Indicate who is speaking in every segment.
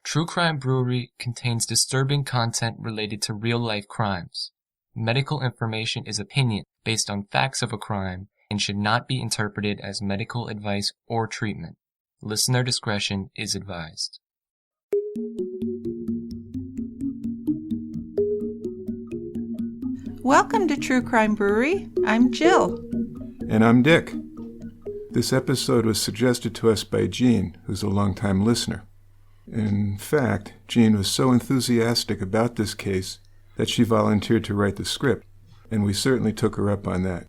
Speaker 1: True Crime Brewery contains disturbing content related to real-life crimes. Medical information is opinion based on facts of a crime and should not be interpreted as medical advice or treatment. Listener discretion is advised.
Speaker 2: Welcome to True Crime Brewery. I'm Jill.
Speaker 3: And I'm Dick. This episode was suggested to us by Jeane, who's a longtime listener. In fact, Jeane was so enthusiastic about this case that she volunteered to write the script, and we certainly took her up on that.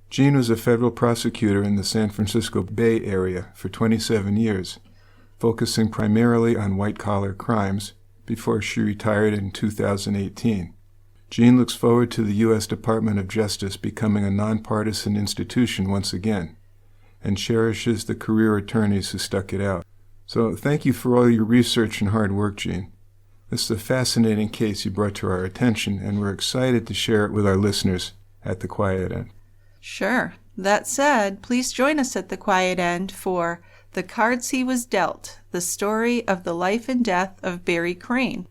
Speaker 3: Jeane was a federal prosecutor in the San Francisco Bay Area for 27 years, focusing primarily on white-collar crimes before she retired in 2018. Jeane looks forward to the U.S. Department of Justice becoming a nonpartisan institution once again, and cherishes the career attorneys who stuck it out. So thank you for all your research and hard work, Jeane. This is a fascinating case you brought to our attention, and we're excited to share it with our listeners at the quiet end.
Speaker 2: Sure. That said, please join us at the quiet end for The Cards He Was Dealt, the story of the life and death of Barry Crane.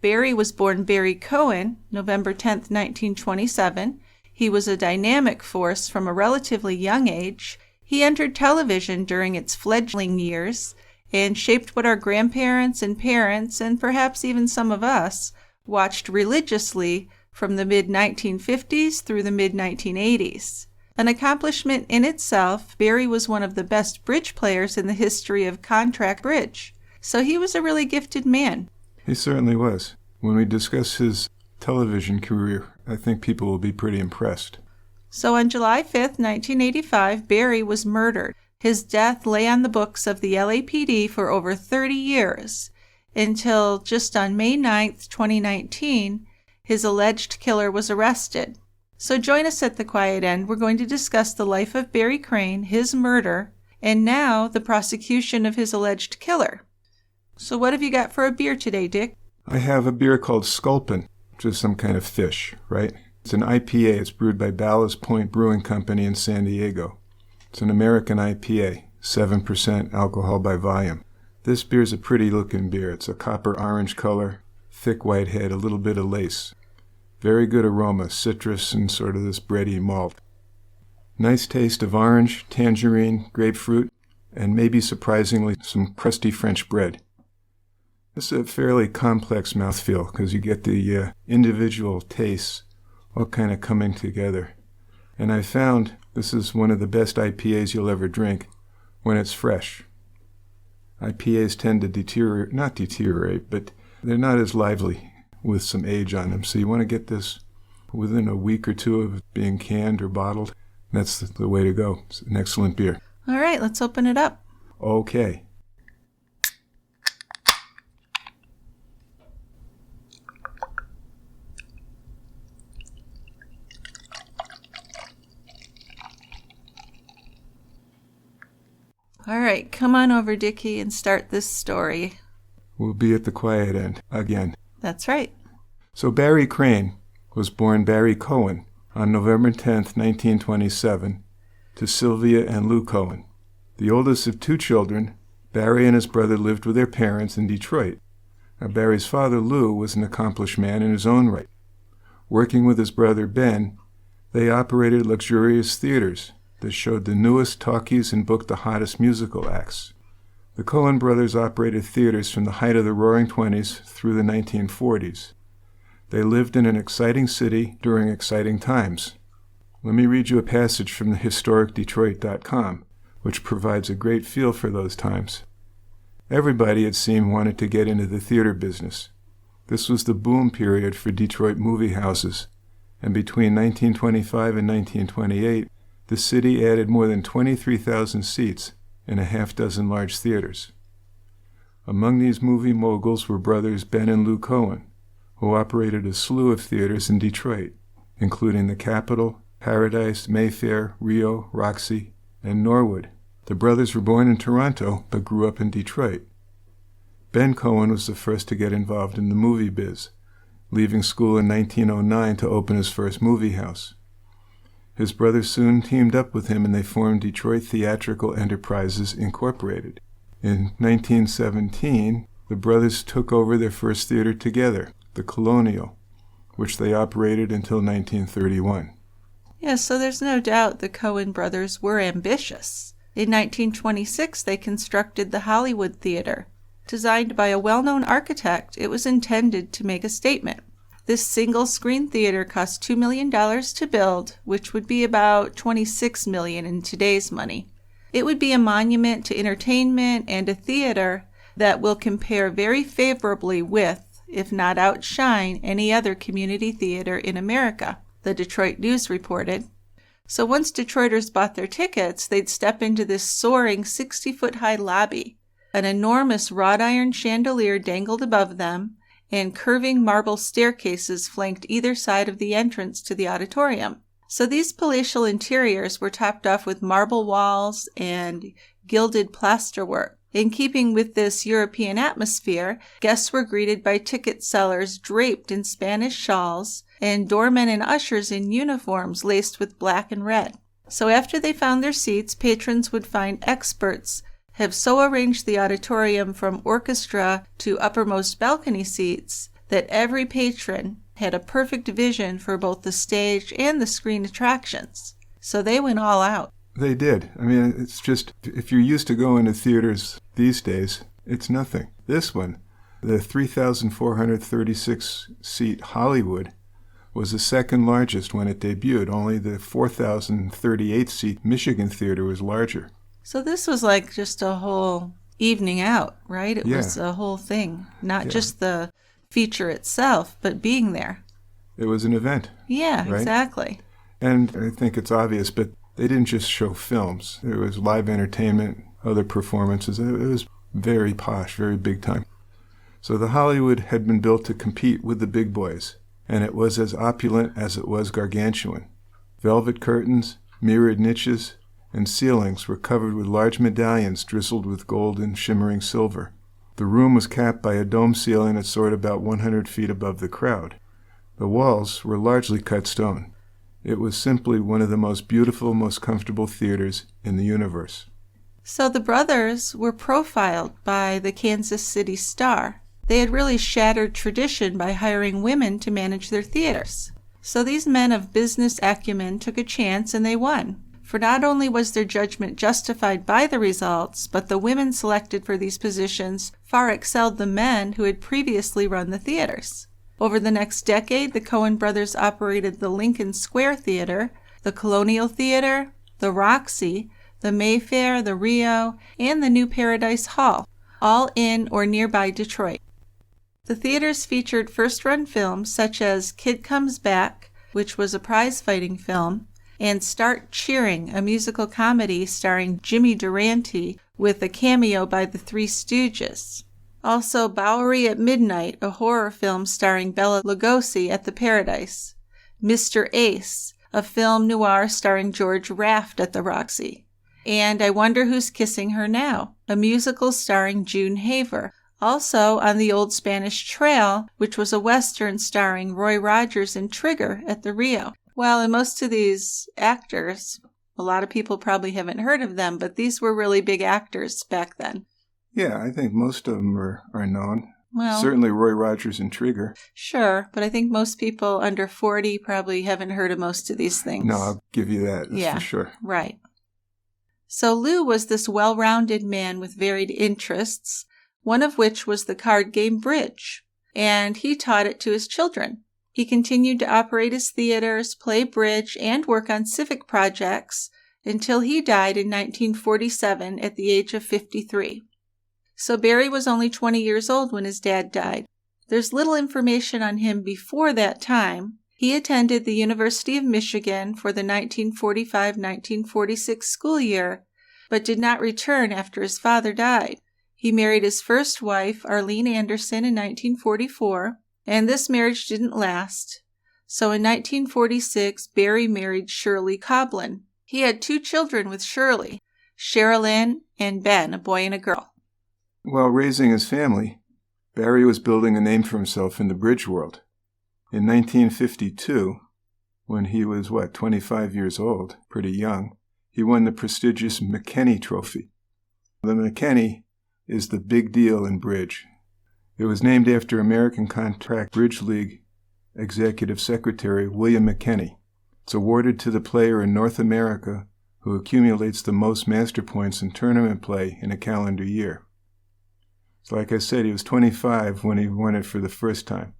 Speaker 2: Barry was born Barry Cohen, November 10, 1927. He was a dynamic force from a relatively young age. He entered television during its fledgling years and shaped what our grandparents and parents, and perhaps even some of us, watched religiously from the mid-1950s through the mid-1980s. An accomplishment in itself, Barry was one of the best bridge players in the history of contract bridge, so he was a really gifted man.
Speaker 3: He certainly was. When we discuss his television career, I think people will be pretty impressed.
Speaker 2: So on July 5th, 1985, Barry was murdered. His death lay on the books of the LAPD for over 30 years, until just on May 9th, 2019, his alleged killer was arrested. So join us at the quiet end. We're going to discuss the life of Barry Crane, his murder, and now the prosecution of his alleged killer. So what have you got for a beer today, Dick?
Speaker 3: I have a beer called Sculpin, which is some kind of fish, right? It's an IPA. It's brewed by Ballast Point Brewing Company in San Diego. It's an American IPA, 7% alcohol by volume. This beer's a pretty-looking beer. It's a copper orange color, thick white head, a little bit of lace. Very good aroma, citrus and sort of this bready malt. Nice taste of orange, tangerine, grapefruit, and maybe surprisingly some crusty French bread. This is a fairly complex mouthfeel because you get the individual tastes all kind of coming together. And I found this is one of the best IPAs you'll ever drink when it's fresh. IPAs tend to not deteriorate, but they're not as lively with some age on them. So you want to get this within a week or two of being canned or bottled. That's the way to go. It's an excellent beer.
Speaker 2: All right, let's open it up.
Speaker 3: Okay.
Speaker 2: All right, come on over, Dickie, and start this story.
Speaker 3: We'll be at the quiet end again.
Speaker 2: That's right.
Speaker 3: So Barry Crane was born Barry Cohen on November 10th, 1927, to Sylvia and Lou Cohen. The oldest of two children, Barry and his brother lived with their parents in Detroit. Now, Barry's father, Lou, was an accomplished man in his own right. Working with his brother, Ben, they operated luxurious theaters that showed the newest talkies and booked the hottest musical acts. The Coen brothers operated theaters from the height of the Roaring Twenties through the 1940s. They lived in an exciting city during exciting times. Let me read you a passage from the historicdetroit.com, which provides a great feel for those times. Everybody, it seemed, wanted to get into the theater business. This was the boom period for Detroit movie houses, and between 1925 and 1928, the city added more than 23,000 seats in a half-dozen large theaters. Among these movie moguls were brothers Ben and Lou Cohen, who operated a slew of theaters in Detroit, including the Capitol, Paradise, Mayfair, Rio, Roxy, and Norwood. The brothers were born in Toronto, but grew up in Detroit. Ben Cohen was the first to get involved in the movie biz, leaving school in 1909 to open his first movie house. His brother soon teamed up with him and they formed Detroit Theatrical Enterprises, Incorporated. In 1917, the brothers took over their first theater together, the Colonial, which they operated until 1931.
Speaker 2: Yeah, so there's no doubt the Coen brothers were ambitious. In 1926, they constructed the Hollywood Theater. Designed by a well-known architect, it was intended to make a statement. This single-screen theater cost $2 million to build, which would be about $26 million in today's money. It would be a monument to entertainment and a theater that will compare very favorably with, if not outshine, any other community theater in America, the Detroit News reported. So once Detroiters bought their tickets, they'd step into this soaring 60-foot-high lobby. An enormous wrought iron chandelier dangled above them, and curving marble staircases flanked either side of the entrance to the auditorium. So these palatial interiors were topped off with marble walls and gilded plasterwork. In keeping with this European atmosphere, guests were greeted by ticket sellers draped in Spanish shawls and doormen and ushers in uniforms laced with black and red. So after they found their seats, patrons would find experts have so arranged the auditorium from orchestra to uppermost balcony seats that every patron had a perfect vision for both the stage and the screen attractions. So they went all out.
Speaker 3: They did. I mean, it's just, if you're used to going to theaters these days, it's nothing. This one, the 3,436-seat Hollywood, was the second largest when it debuted. Only the 4,038-seat Michigan Theater was larger.
Speaker 2: So this was like just a whole evening out, right? It was a whole thing, not just the feature itself, but being there.
Speaker 3: It was an event.
Speaker 2: Yeah, right? Exactly.
Speaker 3: And I think it's obvious, but they didn't just show films. There was live entertainment, other performances. It was very posh, very big time. So the Hollywood had been built to compete with the big boys, and it was as opulent as it was gargantuan. Velvet curtains, mirrored niches, and ceilings were covered with large medallions drizzled with gold and shimmering silver. The room was capped by a dome ceiling that soared about 100 feet above the crowd. The walls were largely cut stone. It was simply one of the most beautiful, most comfortable theaters in the universe.
Speaker 2: So the brothers were profiled by the Kansas City Star. They had really shattered tradition by hiring women to manage their theaters. So these men of business acumen took a chance and they won. For not only was their judgment justified by the results, but the women selected for these positions far excelled the men who had previously run the theaters. Over the next decade, the Coen brothers operated the Lincoln Square Theater, the Colonial Theater, the Roxy, the Mayfair, the Rio, and the New Paradise Hall, all in or nearby Detroit. The theaters featured first-run films such as Kid Comes Back, which was a prize-fighting film, and Start Cheering, a musical comedy starring Jimmy Durante with a cameo by the Three Stooges. Also Bowery at Midnight, a horror film starring Bela Lugosi at the Paradise. Mr. Ace, a film noir starring George Raft at the Roxy. And I Wonder Who's Kissing Her Now, a musical starring June Haver. Also on the Old Spanish Trail, which was a western starring Roy Rogers and Trigger at the Rio. Well, and most of these actors, a lot of people probably haven't heard of them, but these were really big actors back then.
Speaker 3: Yeah, I think most of them are known.
Speaker 2: Well,
Speaker 3: certainly Roy Rogers and Trigger.
Speaker 2: Sure, but I think most people under 40 probably haven't heard of most of these things.
Speaker 3: No, I'll give you that, that's for sure.
Speaker 2: Right. So Lou was this well-rounded man with varied interests, one of which was the card game bridge, and he taught it to his children. He continued to operate his theaters, play bridge, and work on civic projects until he died in 1947 at the age of 53. So Barry was only 20 years old when his dad died. There's little information on him before that time. He attended the University of Michigan for the 1945-1946 school year, but did not return after his father died. He married his first wife, Arlene Anderson, in 1944, and this marriage didn't last. So in 1946, Barry married Shirley Coblin. He had 2 children with Shirley, Sherilyn and Ben, a boy and a girl.
Speaker 3: While raising his family, Barry was building a name for himself in the bridge world. In 1952, when he was, 25 years old, pretty young, he won the prestigious McKenny Trophy. The McKenny is the big deal in bridge. It was named after American Contract Bridge League Executive Secretary William McKenney. It's awarded to the player in North America who accumulates the most master points in tournament play in a calendar year. So like I said, he was 25 when he won it for the first time.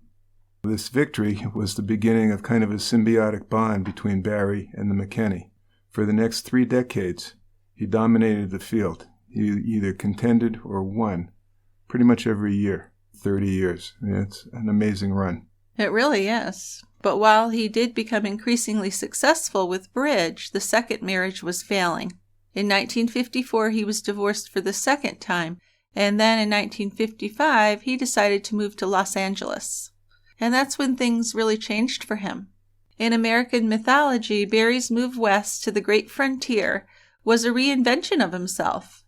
Speaker 3: This victory was the beginning of kind of a symbiotic bond between Barry and the McKenney. For the next 3 decades, he dominated the field. He either contended or won pretty much every year, 30 years. It's an amazing run.
Speaker 2: It really is. But while he did become increasingly successful with bridge, the second marriage was failing. In 1954, he was divorced for the second time, and then in 1955, he decided to move to Los Angeles. And that's when things really changed for him. In American mythology, Barry's move west to the great frontier was a reinvention of himself.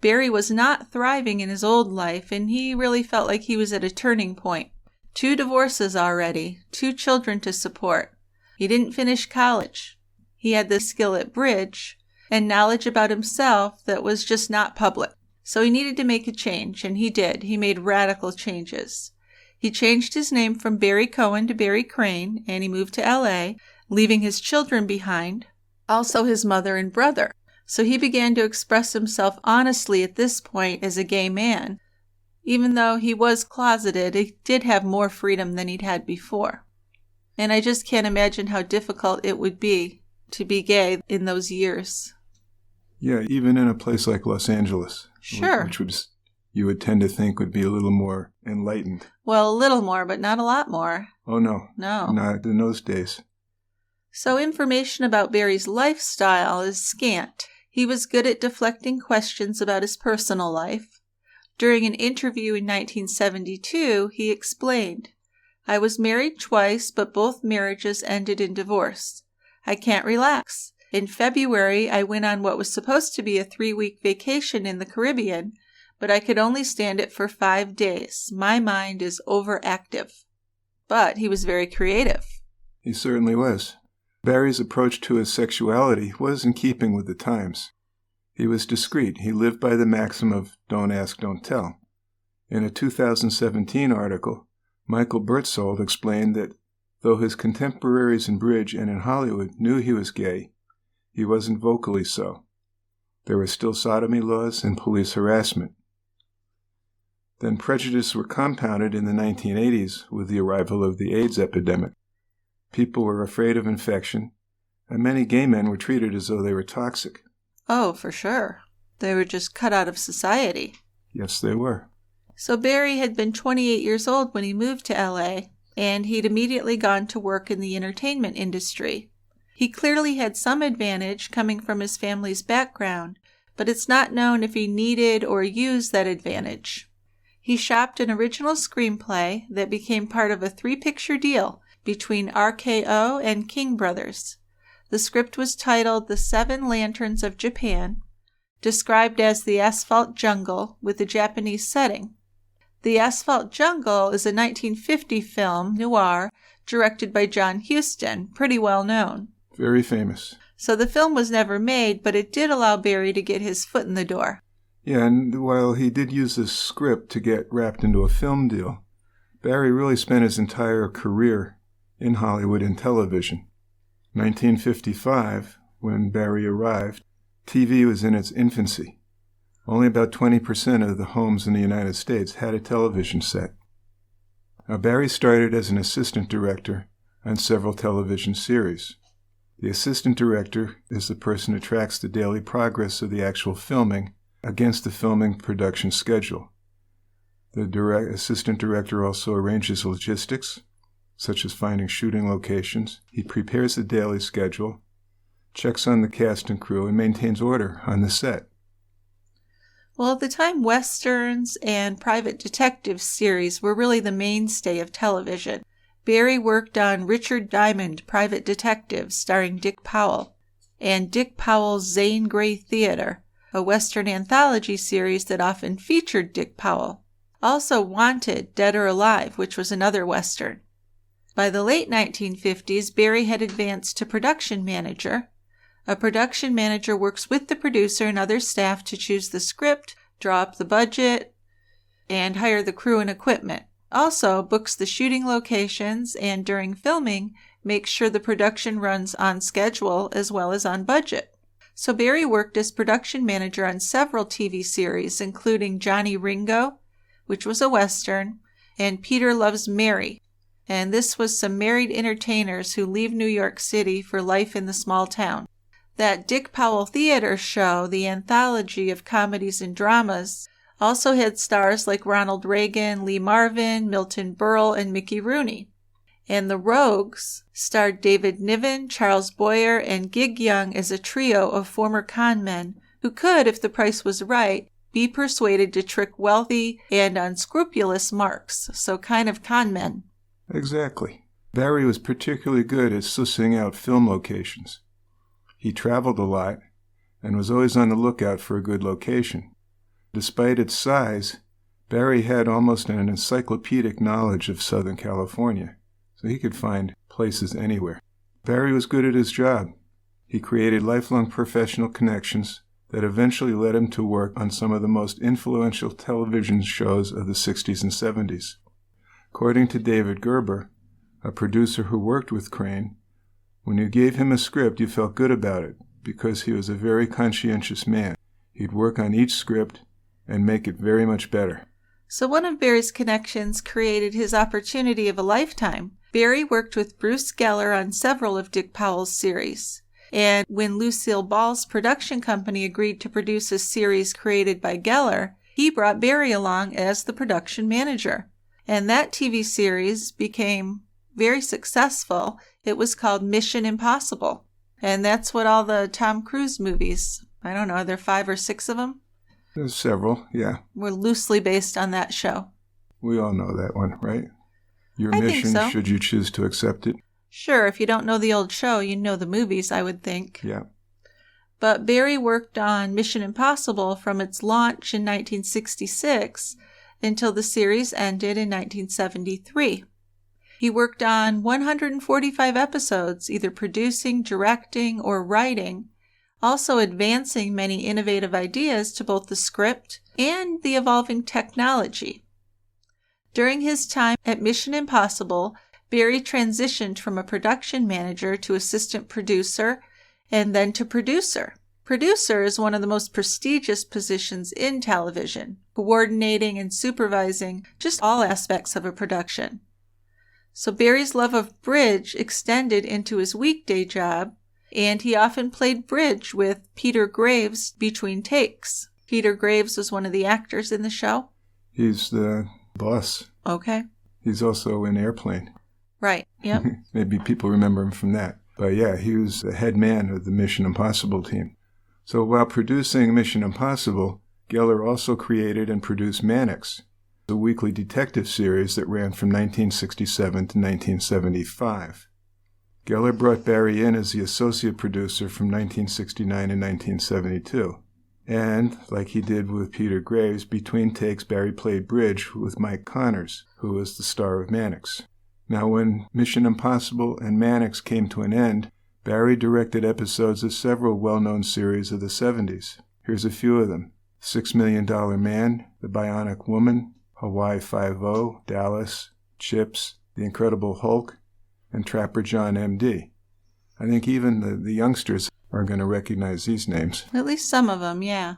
Speaker 2: Barry was not thriving in his old life, and he really felt like he was at a turning point. 2 divorces already, 2 children to support. He didn't finish college. He had the skill at bridge and knowledge about himself that was just not public. So he needed to make a change, and he did. He made radical changes. He changed his name from Barry Cohen to Barry Crane, and he moved to L.A., leaving his children behind, also his mother and brother. So he began to express himself honestly at this point as a gay man. Even though he was closeted, he did have more freedom than he'd had before. And I just can't imagine how difficult it would be to be gay in those years.
Speaker 3: Yeah, even in a place like Los Angeles.
Speaker 2: Sure.
Speaker 3: Which you would tend to think would be a little more enlightened.
Speaker 2: Well, a little more, but not a lot more.
Speaker 3: Oh, no.
Speaker 2: No.
Speaker 3: Not in those days.
Speaker 2: So information about Barry's lifestyle is scant. He was good at deflecting questions about his personal life. During an interview in 1972, he explained, "I was married twice, but both marriages ended in divorce. I can't relax. In February, I went on what was supposed to be a 3-week vacation in the Caribbean, but I could only stand it for 5 days. My mind is overactive." But he was very creative.
Speaker 3: He certainly was. Barry's approach to his sexuality was in keeping with the times. He was discreet. He lived by the maxim of don't ask, don't tell. In a 2017 article, Michael Bertzold explained that though his contemporaries in bridge and in Hollywood knew he was gay, he wasn't vocally so. There were still sodomy laws and police harassment. Then prejudice were compounded in the 1980s with the arrival of the AIDS epidemic. People were afraid of infection, and many gay men were treated as though they were toxic.
Speaker 2: Oh, for sure. They were just cut out of society.
Speaker 3: Yes, they were.
Speaker 2: So Barry had been 28 years old when he moved to L.A., and he'd immediately gone to work in the entertainment industry. He clearly had some advantage coming from his family's background, but it's not known if he needed or used that advantage. He shopped an original screenplay that became part of a 3-picture deal between RKO and King Brothers. The script was titled The 7 Lanterns of Japan, described as the asphalt jungle with a Japanese setting. The Asphalt Jungle is a 1950 film noir directed by John Huston, pretty well known.
Speaker 3: Very famous.
Speaker 2: So the film was never made, but it did allow Barry to get his foot in the door.
Speaker 3: Yeah, and while he did use this script to get wrapped into a film deal, Barry really spent his entire career in Hollywood and television. 1955, when Barry arrived, TV was in its infancy. Only about 20% of the homes in the United States had a television set. Now, Barry started as an assistant director on several television series. The assistant director is the person who tracks the daily progress of the actual filming against the filming production schedule. The assistant director also arranges logistics, such as finding shooting locations. He prepares the daily schedule, checks on the cast and crew, and maintains order on the set.
Speaker 2: Well, at the time, Westerns and private detective series were really the mainstay of television. Barry worked on Richard Diamond, Private Detective, starring Dick Powell, and Dick Powell's Zane Grey Theater, a Western anthology series that often featured Dick Powell. Also Wanted, Dead or Alive, which was another Western. By the late 1950s, Barry had advanced to production manager. A production manager works with the producer and other staff to choose the script, draw up the budget, and hire the crew and equipment. Also books the shooting locations and during filming makes sure the production runs on schedule as well as on budget. So Barry worked as production manager on several TV series, including Johnny Ringo, which was a Western, and Peter Loves Mary. And this was some married entertainers who leave New York City for life in the small town. That Dick Powell Theater show, the anthology of comedies and dramas, also had stars like Ronald Reagan, Lee Marvin, Milton Berle, and Mickey Rooney. And The Rogues starred David Niven, Charles Boyer, and Gig Young as a trio of former con men who could, if the price was right, be persuaded to trick wealthy and unscrupulous marks, so kind of con men.
Speaker 3: Exactly. Barry was particularly good at sussing out film locations. He traveled a lot and was always on the lookout for a good location. Despite its size, Barry had almost an encyclopedic knowledge of Southern California, so he could find places anywhere. Barry was good at his job. He created lifelong professional connections that eventually led him to work on some of the most influential television shows of the 60s and 70s. According to David Gerber, a producer who worked with Crane, when you gave him a script, you felt good about it because he was a very conscientious man. He'd work on each script and make it very much better.
Speaker 2: So one of Barry's connections created his opportunity of a lifetime. Barry worked with Bruce Geller on several of Dick Powell's series. And when Lucille Ball's production company agreed to produce a series created by Geller, he brought Barry along as the production manager. And that TV series became very successful. It was called Mission Impossible. And that's what all the Tom Cruise movies, I don't know, are there 5 or 6 of them?
Speaker 3: There's several, yeah.
Speaker 2: Were loosely based on that show.
Speaker 3: We all know that one, right? Your
Speaker 2: I
Speaker 3: mission,
Speaker 2: think so.
Speaker 3: should you choose to accept it.
Speaker 2: Sure, if you don't know the old show, you know the movies, I would think.
Speaker 3: Yeah.
Speaker 2: But Barry worked on Mission Impossible from its launch in 1966 until the series ended in 1973. He worked on 145 episodes, either producing, directing, or writing, also advancing many innovative ideas to both the script and the evolving technology. During his time at Mission Impossible, Barry transitioned from a production manager to assistant producer and then to producer. Producer is one of the most prestigious positions in television, coordinating and supervising just all aspects of a production. So Barry's love of bridge extended into his weekday job, and he often played bridge with Peter Graves between takes. Peter Graves was one of the actors in the show.
Speaker 3: He's the boss.
Speaker 2: Okay.
Speaker 3: He's also in Airplane.
Speaker 2: Right, yep.
Speaker 3: Maybe people remember him from that. But yeah, he was the head man of the Mission Impossible team. So while producing Mission Impossible, Geller also created and produced Mannix, a weekly detective series that ran from 1967 to 1975. Geller brought Barry in as the associate producer from 1969 and 1972. And, like he did with Peter Graves, between takes Barry played bridge with Mike Connors, who was the star of Mannix. Now, when Mission Impossible and Mannix came to an end, Barry directed episodes of several well-known series of the 70s. Here's a few of them: $6 Million Man, The Bionic Woman, Hawaii Five-0, Dallas, Chips, The Incredible Hulk, and Trapper John M.D. I think even the youngsters are going to recognize these names.
Speaker 2: At least some of them, yeah.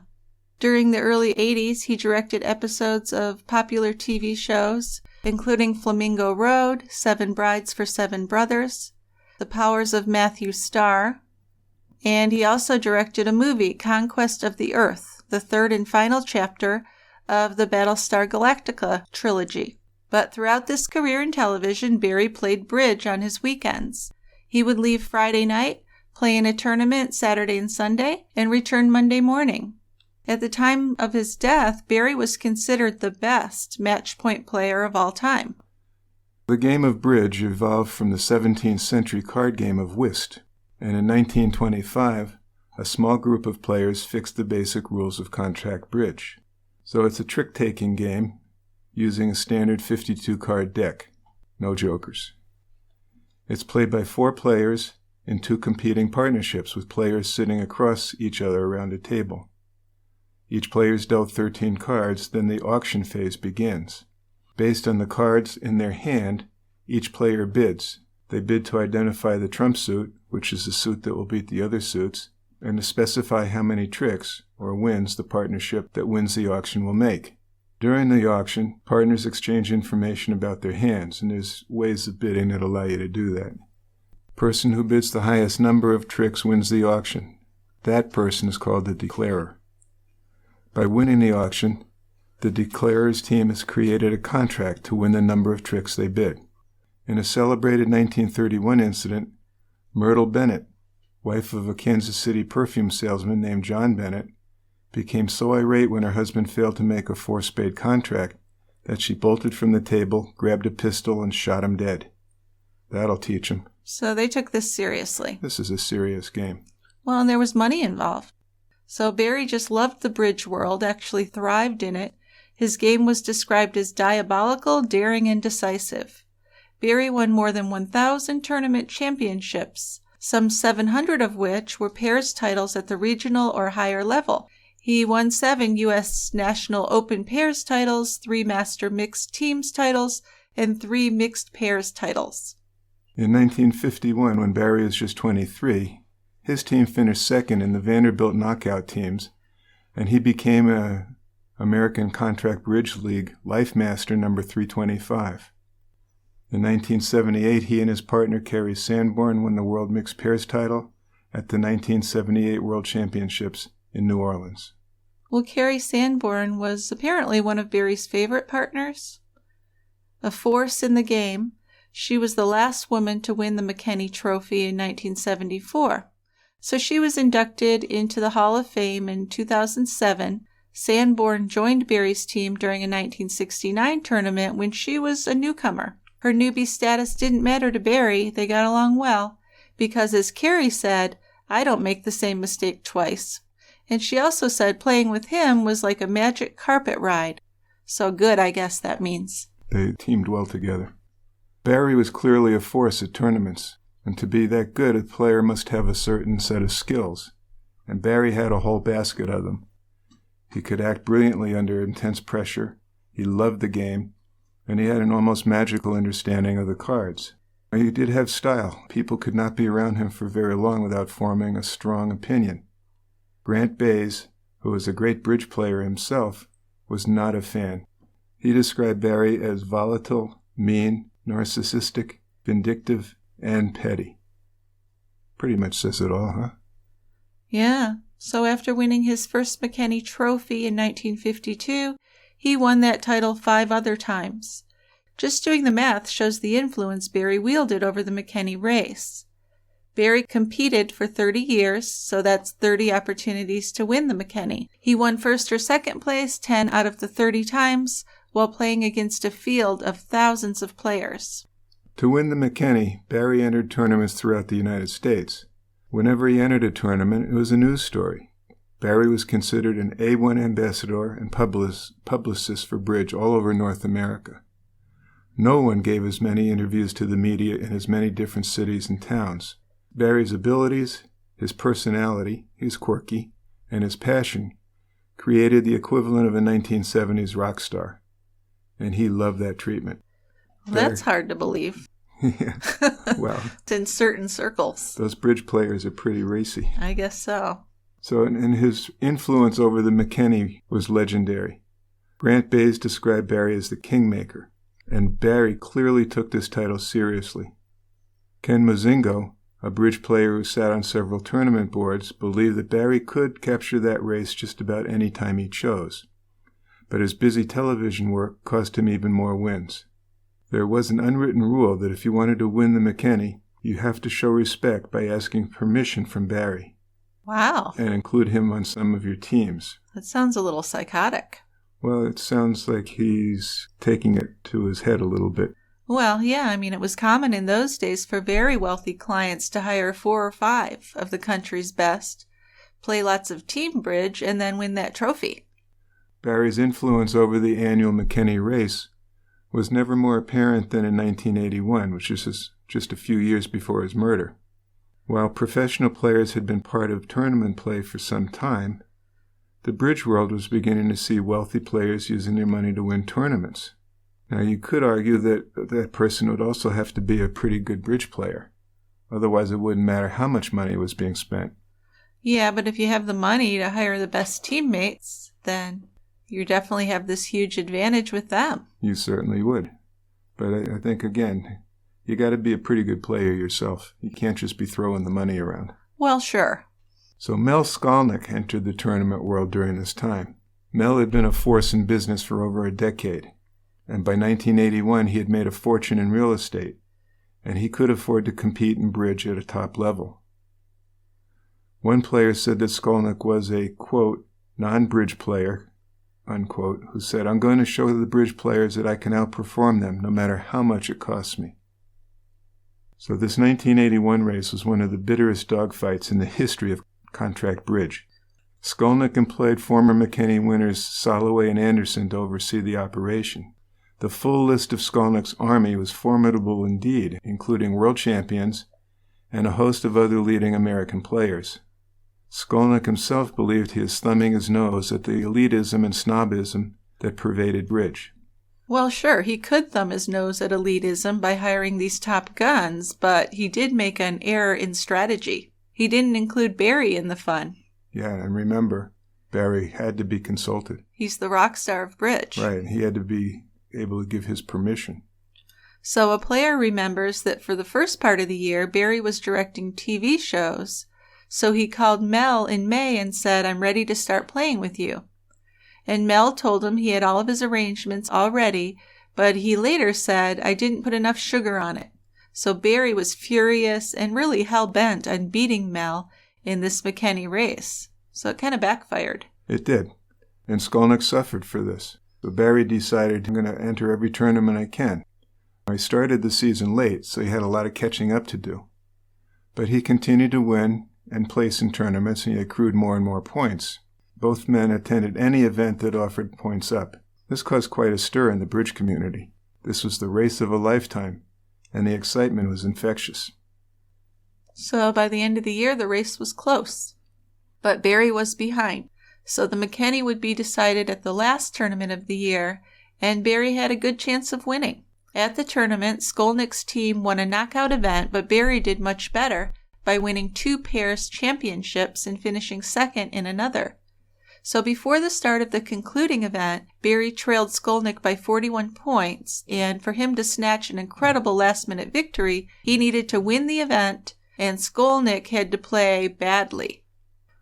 Speaker 2: During the early 80s, he directed episodes of popular TV shows, including Flamingo Road, 7 Brides for 7 Brothers, The Powers of Matthew Starr, and he also directed a movie, Conquest of the Earth, the 3rd and final chapter of the Battlestar Galactica trilogy. But throughout this career in television, Barry played bridge on his weekends. He would leave Friday night, play in a tournament Saturday and Sunday, and return Monday morning. At the time of his death, Barry was considered the best match point player of all time.
Speaker 3: The game of bridge evolved from the 17th century card game of whist, and in 1925, a small group of players fixed the basic rules of contract bridge. So it's a trick-taking game using a standard 52-card deck, no jokers. It's played by 4 players in 2 competing partnerships with players sitting across each other around a table. Each player is dealt 13 cards, then the auction phase begins. Based on the cards in their hand, each player bids. They bid to identify the trump suit, which is the suit that will beat the other suits, and to specify how many tricks, or wins, the partnership that wins the auction will make. During the auction, partners exchange information about their hands, and there's ways of bidding that allow you to do that. Person who bids the highest number of tricks wins the auction. That person is called the declarer. By winning the auction, the declarer's team has created a contract to win the number of tricks they bid. In a celebrated 1931 incident, Myrtle Bennett, wife of a Kansas City perfume salesman named John Bennett, became so irate when her husband failed to make a four-spade contract that she bolted from the table, grabbed a pistol, and shot him dead. That'll teach him.
Speaker 2: So they took this seriously.
Speaker 3: This is a serious game.
Speaker 2: Well, and there was money involved. So Barry just loved the bridge world, actually thrived in it. His game was described as diabolical, daring, and decisive. Barry won more than 1,000 tournament championships, some 700 of which were pairs titles at the regional or higher level. He won 7 U.S. National Open Pairs titles, 3 Master Mixed Teams titles, and 3 Mixed Pairs titles.
Speaker 3: In 1951, when Barry was just 23, his team finished second in the Vanderbilt knockout teams, and he became an American Contract Bridge League Life Master number 325. In 1978, he and his partner Kerry Sanborn won the World Mixed Pairs title at the 1978 World Championships in New Orleans.
Speaker 2: Well, Kerry Sanborn was apparently one of Barry's favorite partners. A force in the game, she was the last woman to win the McKenney Trophy in 1974. So she was inducted into the Hall of Fame in 2007. Sanborn joined Barry's team during a 1969 tournament when she was a newcomer. Her newbie status didn't matter to Barry. They got along well because, as Kerry said, I don't make the same mistake twice. And she also said playing with him was like a magic carpet ride. So good, I guess that means.
Speaker 3: They teamed well together. Barry was clearly a force at tournaments, and to be that good, a player must have a certain set of skills. And Barry had a whole basket of them. He could act brilliantly under intense pressure, he loved the game, and he had an almost magical understanding of the cards. He did have style. People could not be around him for very long without forming a strong opinion. Grant Bayes, who was a great bridge player himself, was not a fan. He described Barry as volatile, mean, narcissistic, vindictive, and petty. Pretty much says it all, huh?
Speaker 2: Yeah. So after winning his first McKenney Trophy in 1952, he won that title 5 other times. Just doing the math shows the influence Barry wielded over the McKenney race. Barry competed for 30 years, so that's 30 opportunities to win the McKenney. He won first or second place 10 out of the 30 times while playing against a field of thousands of players.
Speaker 3: To win the McKenney, Barry entered tournaments throughout the United States. Whenever he entered a tournament, it was a news story. Barry was considered an A1 ambassador and publicist for bridge all over North America. No one gave as many interviews to the media in as many different cities and towns. Barry's abilities, his personality, his quirky, and his passion created the equivalent of a 1970s rock star. And he loved that treatment.
Speaker 2: That's hard to believe.
Speaker 3: Yeah. Well,
Speaker 2: It's in certain circles.
Speaker 3: Those bridge players are pretty racy.
Speaker 2: I guess so.
Speaker 3: So, and his influence over the McKenney was legendary. Grant Bayes described Barry as the kingmaker, and Barry clearly took this title seriously. Ken Mozingo, a bridge player who sat on several tournament boards, believed that Barry could capture that race just about any time he chose. But his busy television work cost him even more wins. There was an unwritten rule that if you wanted to win the McKenney, you have to show respect by asking permission from Barry.
Speaker 2: Wow.
Speaker 3: And include him on some of your teams.
Speaker 2: That sounds a little psychotic.
Speaker 3: Well, it sounds like he's taking it to his head a little bit.
Speaker 2: Well, yeah, I mean, it was common in those days for very wealthy clients to hire 4 or 5 of the country's best, play lots of team bridge, and then win that trophy.
Speaker 3: Barry's influence over the annual McKenney race was never more apparent than in 1981, which is just a few years before his murder. While professional players had been part of tournament play for some time, The bridge world was beginning to see wealthy players using their money to win tournaments. Now, you could argue that that person would also have to be a pretty good bridge player. Otherwise, it wouldn't matter how much money was being spent.
Speaker 2: Yeah, but if you have the money to hire the best teammates, then you definitely have this huge advantage with them.
Speaker 3: You certainly would. But I think, again, you got to be a pretty good player yourself. You can't just be throwing the money around.
Speaker 2: Well, sure.
Speaker 3: So Mel Skolnick entered the tournament world during this time. Mel had been a force in business for over a decade, and by 1981 he had made a fortune in real estate, and he could afford to compete in bridge at a top level. One player said that Skolnick was a, quote, non-bridge player, unquote, who said, "I'm going to show the bridge players that I can outperform them no matter how much it costs me." So this 1981 race was one of the bitterest dogfights in the history of contract bridge. Skolnick employed former McKinney winners Soloway and Anderson to oversee the operation. The full list of Skolnick's army was formidable indeed, including world champions and a host of other leading American players. Skolnick himself believed he was thumbing his nose at the elitism and snobism that pervaded bridge.
Speaker 2: Well, sure, he could thumb his nose at elitism by hiring these top guns, but he did make an error in strategy. He didn't include Barry in the fun.
Speaker 3: Yeah, and remember, Barry had to be consulted.
Speaker 2: He's the rock star of bridge.
Speaker 3: Right, he had to be able to give his permission.
Speaker 2: So a player remembers that for the first part of the year, Barry was directing TV shows, so he called Mel in May and said, "I'm ready to start playing with you." And Mel told him he had all of his arrangements all ready, but he later said, "I didn't put enough sugar on it." So Barry was furious and really hell-bent on beating Mel in this McKinney race. So it kind of backfired.
Speaker 3: It did. And Skolnick suffered for this. So Barry decided, "I'm going to enter every tournament I can." I started the season late, so he had a lot of catching up to do. But he continued to win and place in tournaments, and he accrued more and more points. Both men attended any event that offered points up. This caused quite a stir in the bridge community. This was the race of a lifetime, and the excitement was infectious.
Speaker 2: So by the end of the year, the race was close. But Barry was behind. So the McKinney would be decided at the last tournament of the year, and Barry had a good chance of winning. At the tournament, Skolnick's team won a knockout event, but Barry did much better by winning 2 pairs championships and finishing second in another. So before the start of the concluding event, Barry trailed Skolnick by 41 points, and for him to snatch an incredible last-minute victory, he needed to win the event, and Skolnick had to play badly.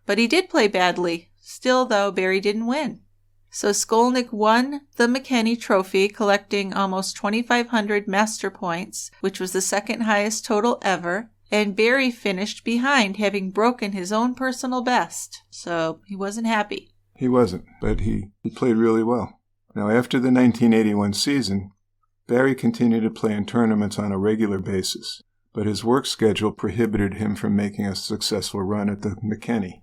Speaker 2: But he did play badly. Still, though, Barry didn't win. So Skolnick won the McKinney Trophy, collecting almost 2,500 master points, which was the second highest total ever, and Barry finished behind, having broken his own personal best. So he wasn't happy.
Speaker 3: He wasn't, but he played really well. Now, after the 1981 season, Barry continued to play in tournaments on a regular basis, but his work schedule prohibited him from making a successful run at the McKinney.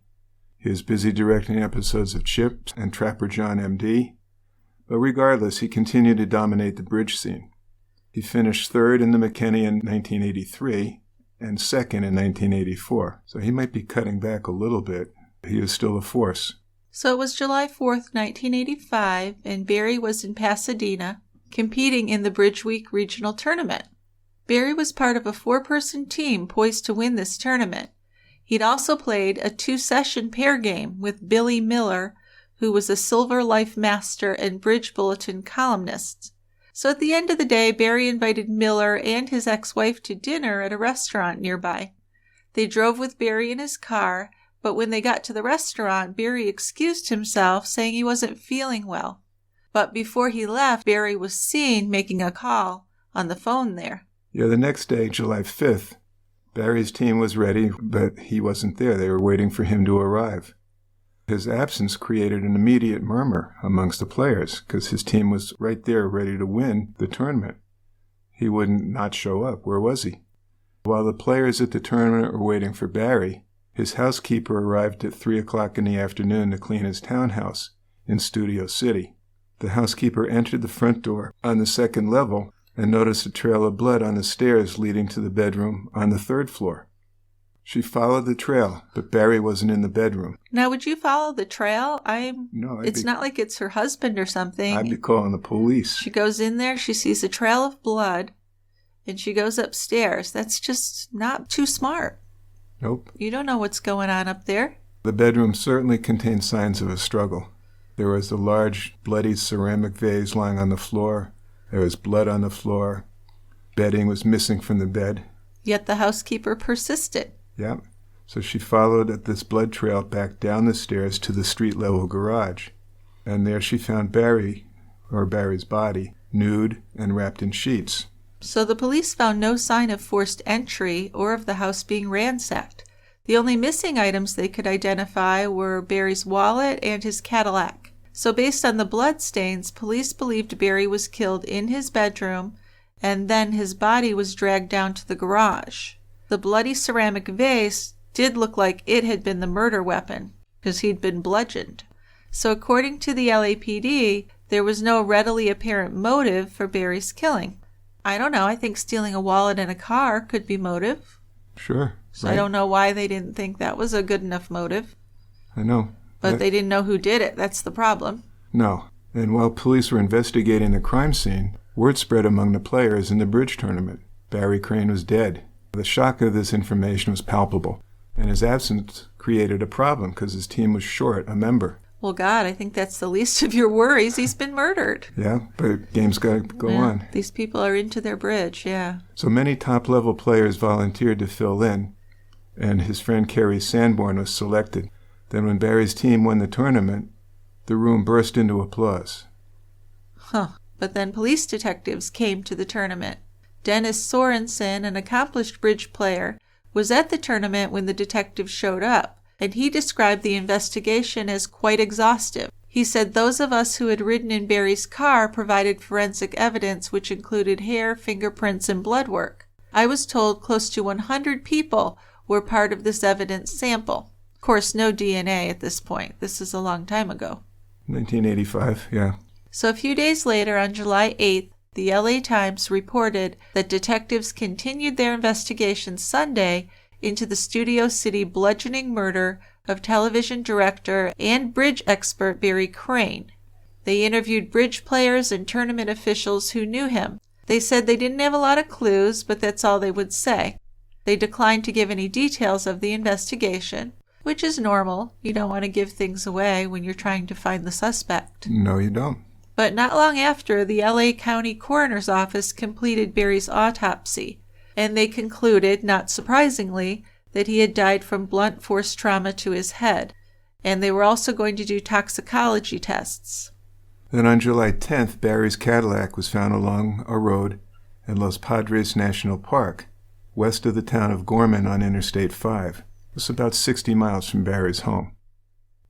Speaker 3: He was busy directing episodes of Chip and Trapper John M.D., but regardless, he continued to dominate the bridge scene. He finished third in the McKinney in 1983 and second in 1984, so he might be cutting back a little bit. He is still a force.
Speaker 2: So it was July 4th, 1985, and Barry was in Pasadena, competing in the Bridge Week Regional Tournament. Barry was part of a 4-person team poised to win this tournament. He'd also played a 2-session pair game with Billy Miller, who was a Silver Life Master and Bridge Bulletin columnist. So at the end of the day, Barry invited Miller and his ex-wife to dinner at a restaurant nearby. They drove with Barry in his car, but when they got to the restaurant, Barry excused himself, saying he wasn't feeling well. But before he left, Barry was seen making a call on the phone there.
Speaker 3: Yeah, the next day, July 5th, Barry's team was ready, but he wasn't there. They were waiting for him to arrive. His absence created an immediate murmur amongst the players because his team was right there ready to win the tournament. He wouldn't not show up. Where was he? While the players at the tournament were waiting for Barry, his housekeeper arrived at 3 o'clock in the afternoon to clean his townhouse in Studio City. The housekeeper entered the front door on the 2nd level and noticed a trail of blood on the stairs leading to the bedroom on the 3rd floor. She followed the trail, but Barry wasn't in the bedroom.
Speaker 2: Now, would you follow the trail?
Speaker 3: No,
Speaker 2: it's not like it's her husband or something.
Speaker 3: I'd be calling the police.
Speaker 2: She goes in there, she sees a trail of blood, and she goes upstairs. That's just not too smart.
Speaker 3: Nope.
Speaker 2: You don't know what's going on up there.
Speaker 3: The bedroom certainly contained signs of a struggle. There was a large, bloody ceramic vase lying on the floor. There was blood on the floor. Bedding was missing from the bed.
Speaker 2: Yet the housekeeper persisted.
Speaker 3: Yep. So she followed this blood trail back down the stairs to the street-level garage. And there she found Barry's body, nude and wrapped in sheets.
Speaker 2: So the police found no sign of forced entry or of the house being ransacked. The only missing items they could identify were Barry's wallet and his Cadillac. So based on the blood stains, police believed Barry was killed in his bedroom, and then his body was dragged down to the garage. The bloody ceramic vase did look like it had been the murder weapon, because he'd been bludgeoned. So according to the LAPD, there was no readily apparent motive for Barry's killing. I don't know, I think stealing a wallet and a car could be motive.
Speaker 3: Sure.
Speaker 2: So
Speaker 3: right.
Speaker 2: I don't know why they didn't think that was a good enough motive.
Speaker 3: I know.
Speaker 2: But they didn't know who did it. That's the problem.
Speaker 3: No. And while police were investigating the crime scene, word spread among the players in the bridge tournament. Barry Crane was dead. The shock of this information was palpable, and his absence created a problem because his team was short a member.
Speaker 2: Well, God, I think that's the least of your worries. He's been murdered.
Speaker 3: Yeah, but game's got to go on.
Speaker 2: These people are into their bridge, yeah.
Speaker 3: So many top-level players volunteered to fill in, and his friend Kerry Sanborn was selected. Then when Barry's team won the tournament, the room burst into applause.
Speaker 2: But then police detectives came to the tournament. Dennis Sorensen, an accomplished bridge player, was at the tournament when the detectives showed up, and he described the investigation as quite exhaustive. He said those of us who had ridden in Barry's car provided forensic evidence which included hair, fingerprints, and blood work. I was told close to 100 people were part of this evidence sample. Of course, no DNA at this point. This is a long time ago.
Speaker 3: 1985, yeah.
Speaker 2: So a few days later, on July 8th, the LA Times reported that detectives continued their investigation Sunday into the Studio City bludgeoning murder of television director and bridge expert Barry Crane. They interviewed bridge players and tournament officials who knew him. They said they didn't have a lot of clues, but that's all they would say. They declined to give any details of the investigation, which is normal. You don't want to give things away when you're trying to find the suspect.
Speaker 3: No, you don't.
Speaker 2: But not long after, the LA County Coroner's Office completed Barry's autopsy, and they concluded, not surprisingly, that he had died from blunt force trauma to his head, and they were also going to do toxicology tests.
Speaker 3: Then on July 10th, Barry's Cadillac was found along a road in Los Padres National Park, west of the town of Gorman on Interstate 5. It's about 60 miles from Barry's home.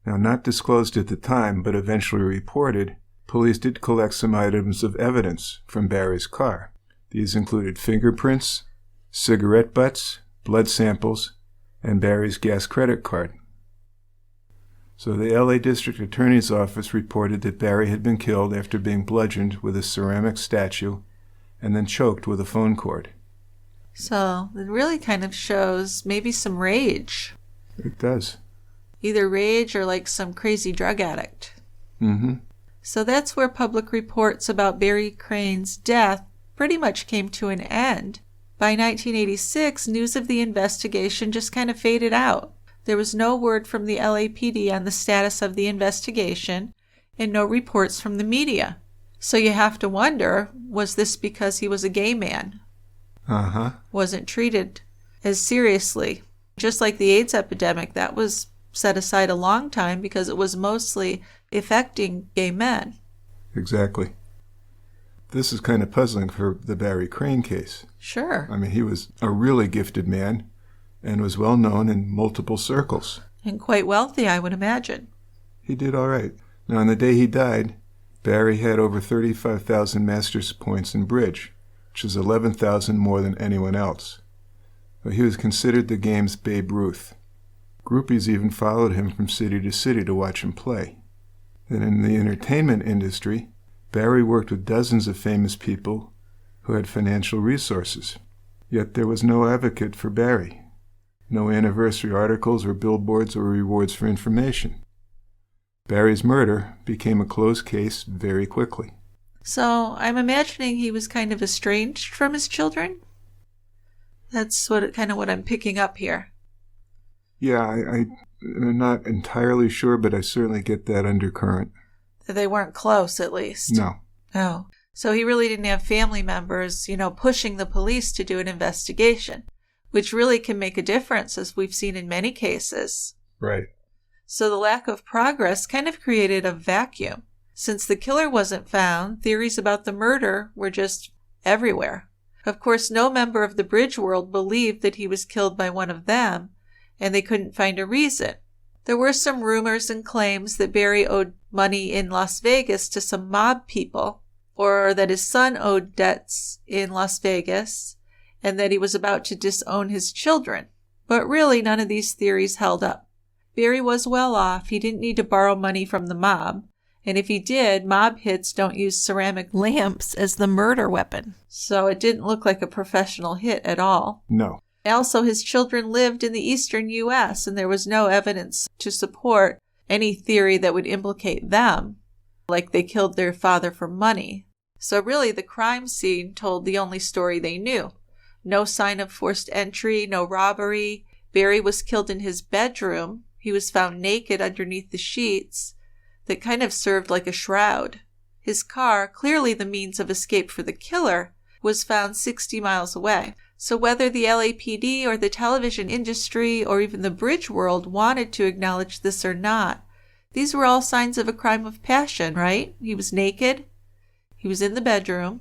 Speaker 3: Now, not disclosed at the time, but eventually reported, police did collect some items of evidence from Barry's car. These included fingerprints, cigarette butts, blood samples, and Barry's gas credit card. So the LA District Attorney's Office reported that Barry had been killed after being bludgeoned with a ceramic statue and then choked with a phone cord.
Speaker 2: So it really kind of shows maybe some rage.
Speaker 3: It does.
Speaker 2: Either rage or like some crazy drug addict.
Speaker 3: Mm-hmm.
Speaker 2: So that's where public reports about Barry Crane's death pretty much came to an end. By 1986, news of the investigation just kind of faded out. There was no word from the LAPD on the status of the investigation and no reports from the media. So you have to wonder, was this because he was a gay man?
Speaker 3: Uh-huh.
Speaker 2: Wasn't treated as seriously. Just like the AIDS epidemic, that was set aside a long time because it was mostly affecting gay men.
Speaker 3: Exactly. This is kind of puzzling for the Barry Crane case.
Speaker 2: Sure.
Speaker 3: I mean, he was a really gifted man and was well known in multiple circles.
Speaker 2: And quite wealthy, I would imagine.
Speaker 3: He did all right. Now, on the day he died, Barry had over 35,000 Masters points in bridge, which is 11,000 more than anyone else. But he was considered the game's Babe Ruth. Groupies even followed him from city to city to watch him play. And in the entertainment industry, Barry worked with dozens of famous people who had financial resources. Yet there was no advocate for Barry. No anniversary articles or billboards or rewards for information. Barry's murder became a closed case very quickly.
Speaker 2: So I'm imagining he was kind of estranged from his children? That's what I'm picking up here.
Speaker 3: Yeah, I'm not entirely sure, but I certainly get that undercurrent.
Speaker 2: They weren't close, at least.
Speaker 3: No.
Speaker 2: Oh. So he really didn't have family members, pushing the police to do an investigation, which really can make a difference, as we've seen in many cases.
Speaker 3: Right.
Speaker 2: So the lack of progress kind of created a vacuum. Since the killer wasn't found, theories about the murder were just everywhere. Of course, no member of the Bridge world believed that he was killed by one of them, and they couldn't find a reason. There were some rumors and claims that Barry owed money in Las Vegas to some mob people, or that his son owed debts in Las Vegas, and that he was about to disown his children. But really, none of these theories held up. Barry was well off. He didn't need to borrow money from the mob. And if he did, mob hits don't use ceramic lamps as the murder weapon. So it didn't look like a professional hit at all.
Speaker 3: No.
Speaker 2: Also, his children lived in the eastern U.S., and there was no evidence to support any theory that would implicate them, like they killed their father for money. So really, the crime scene told the only story they knew. No sign of forced entry, no robbery. Barry was killed in his bedroom. He was found naked underneath the sheets that kind of served like a shroud. His car, clearly the means of escape for the killer, was found 60 miles away. So whether the LAPD or the television industry or even the Bridge world wanted to acknowledge this or not, these were all signs of a crime of passion, right? He was naked, he was in the bedroom,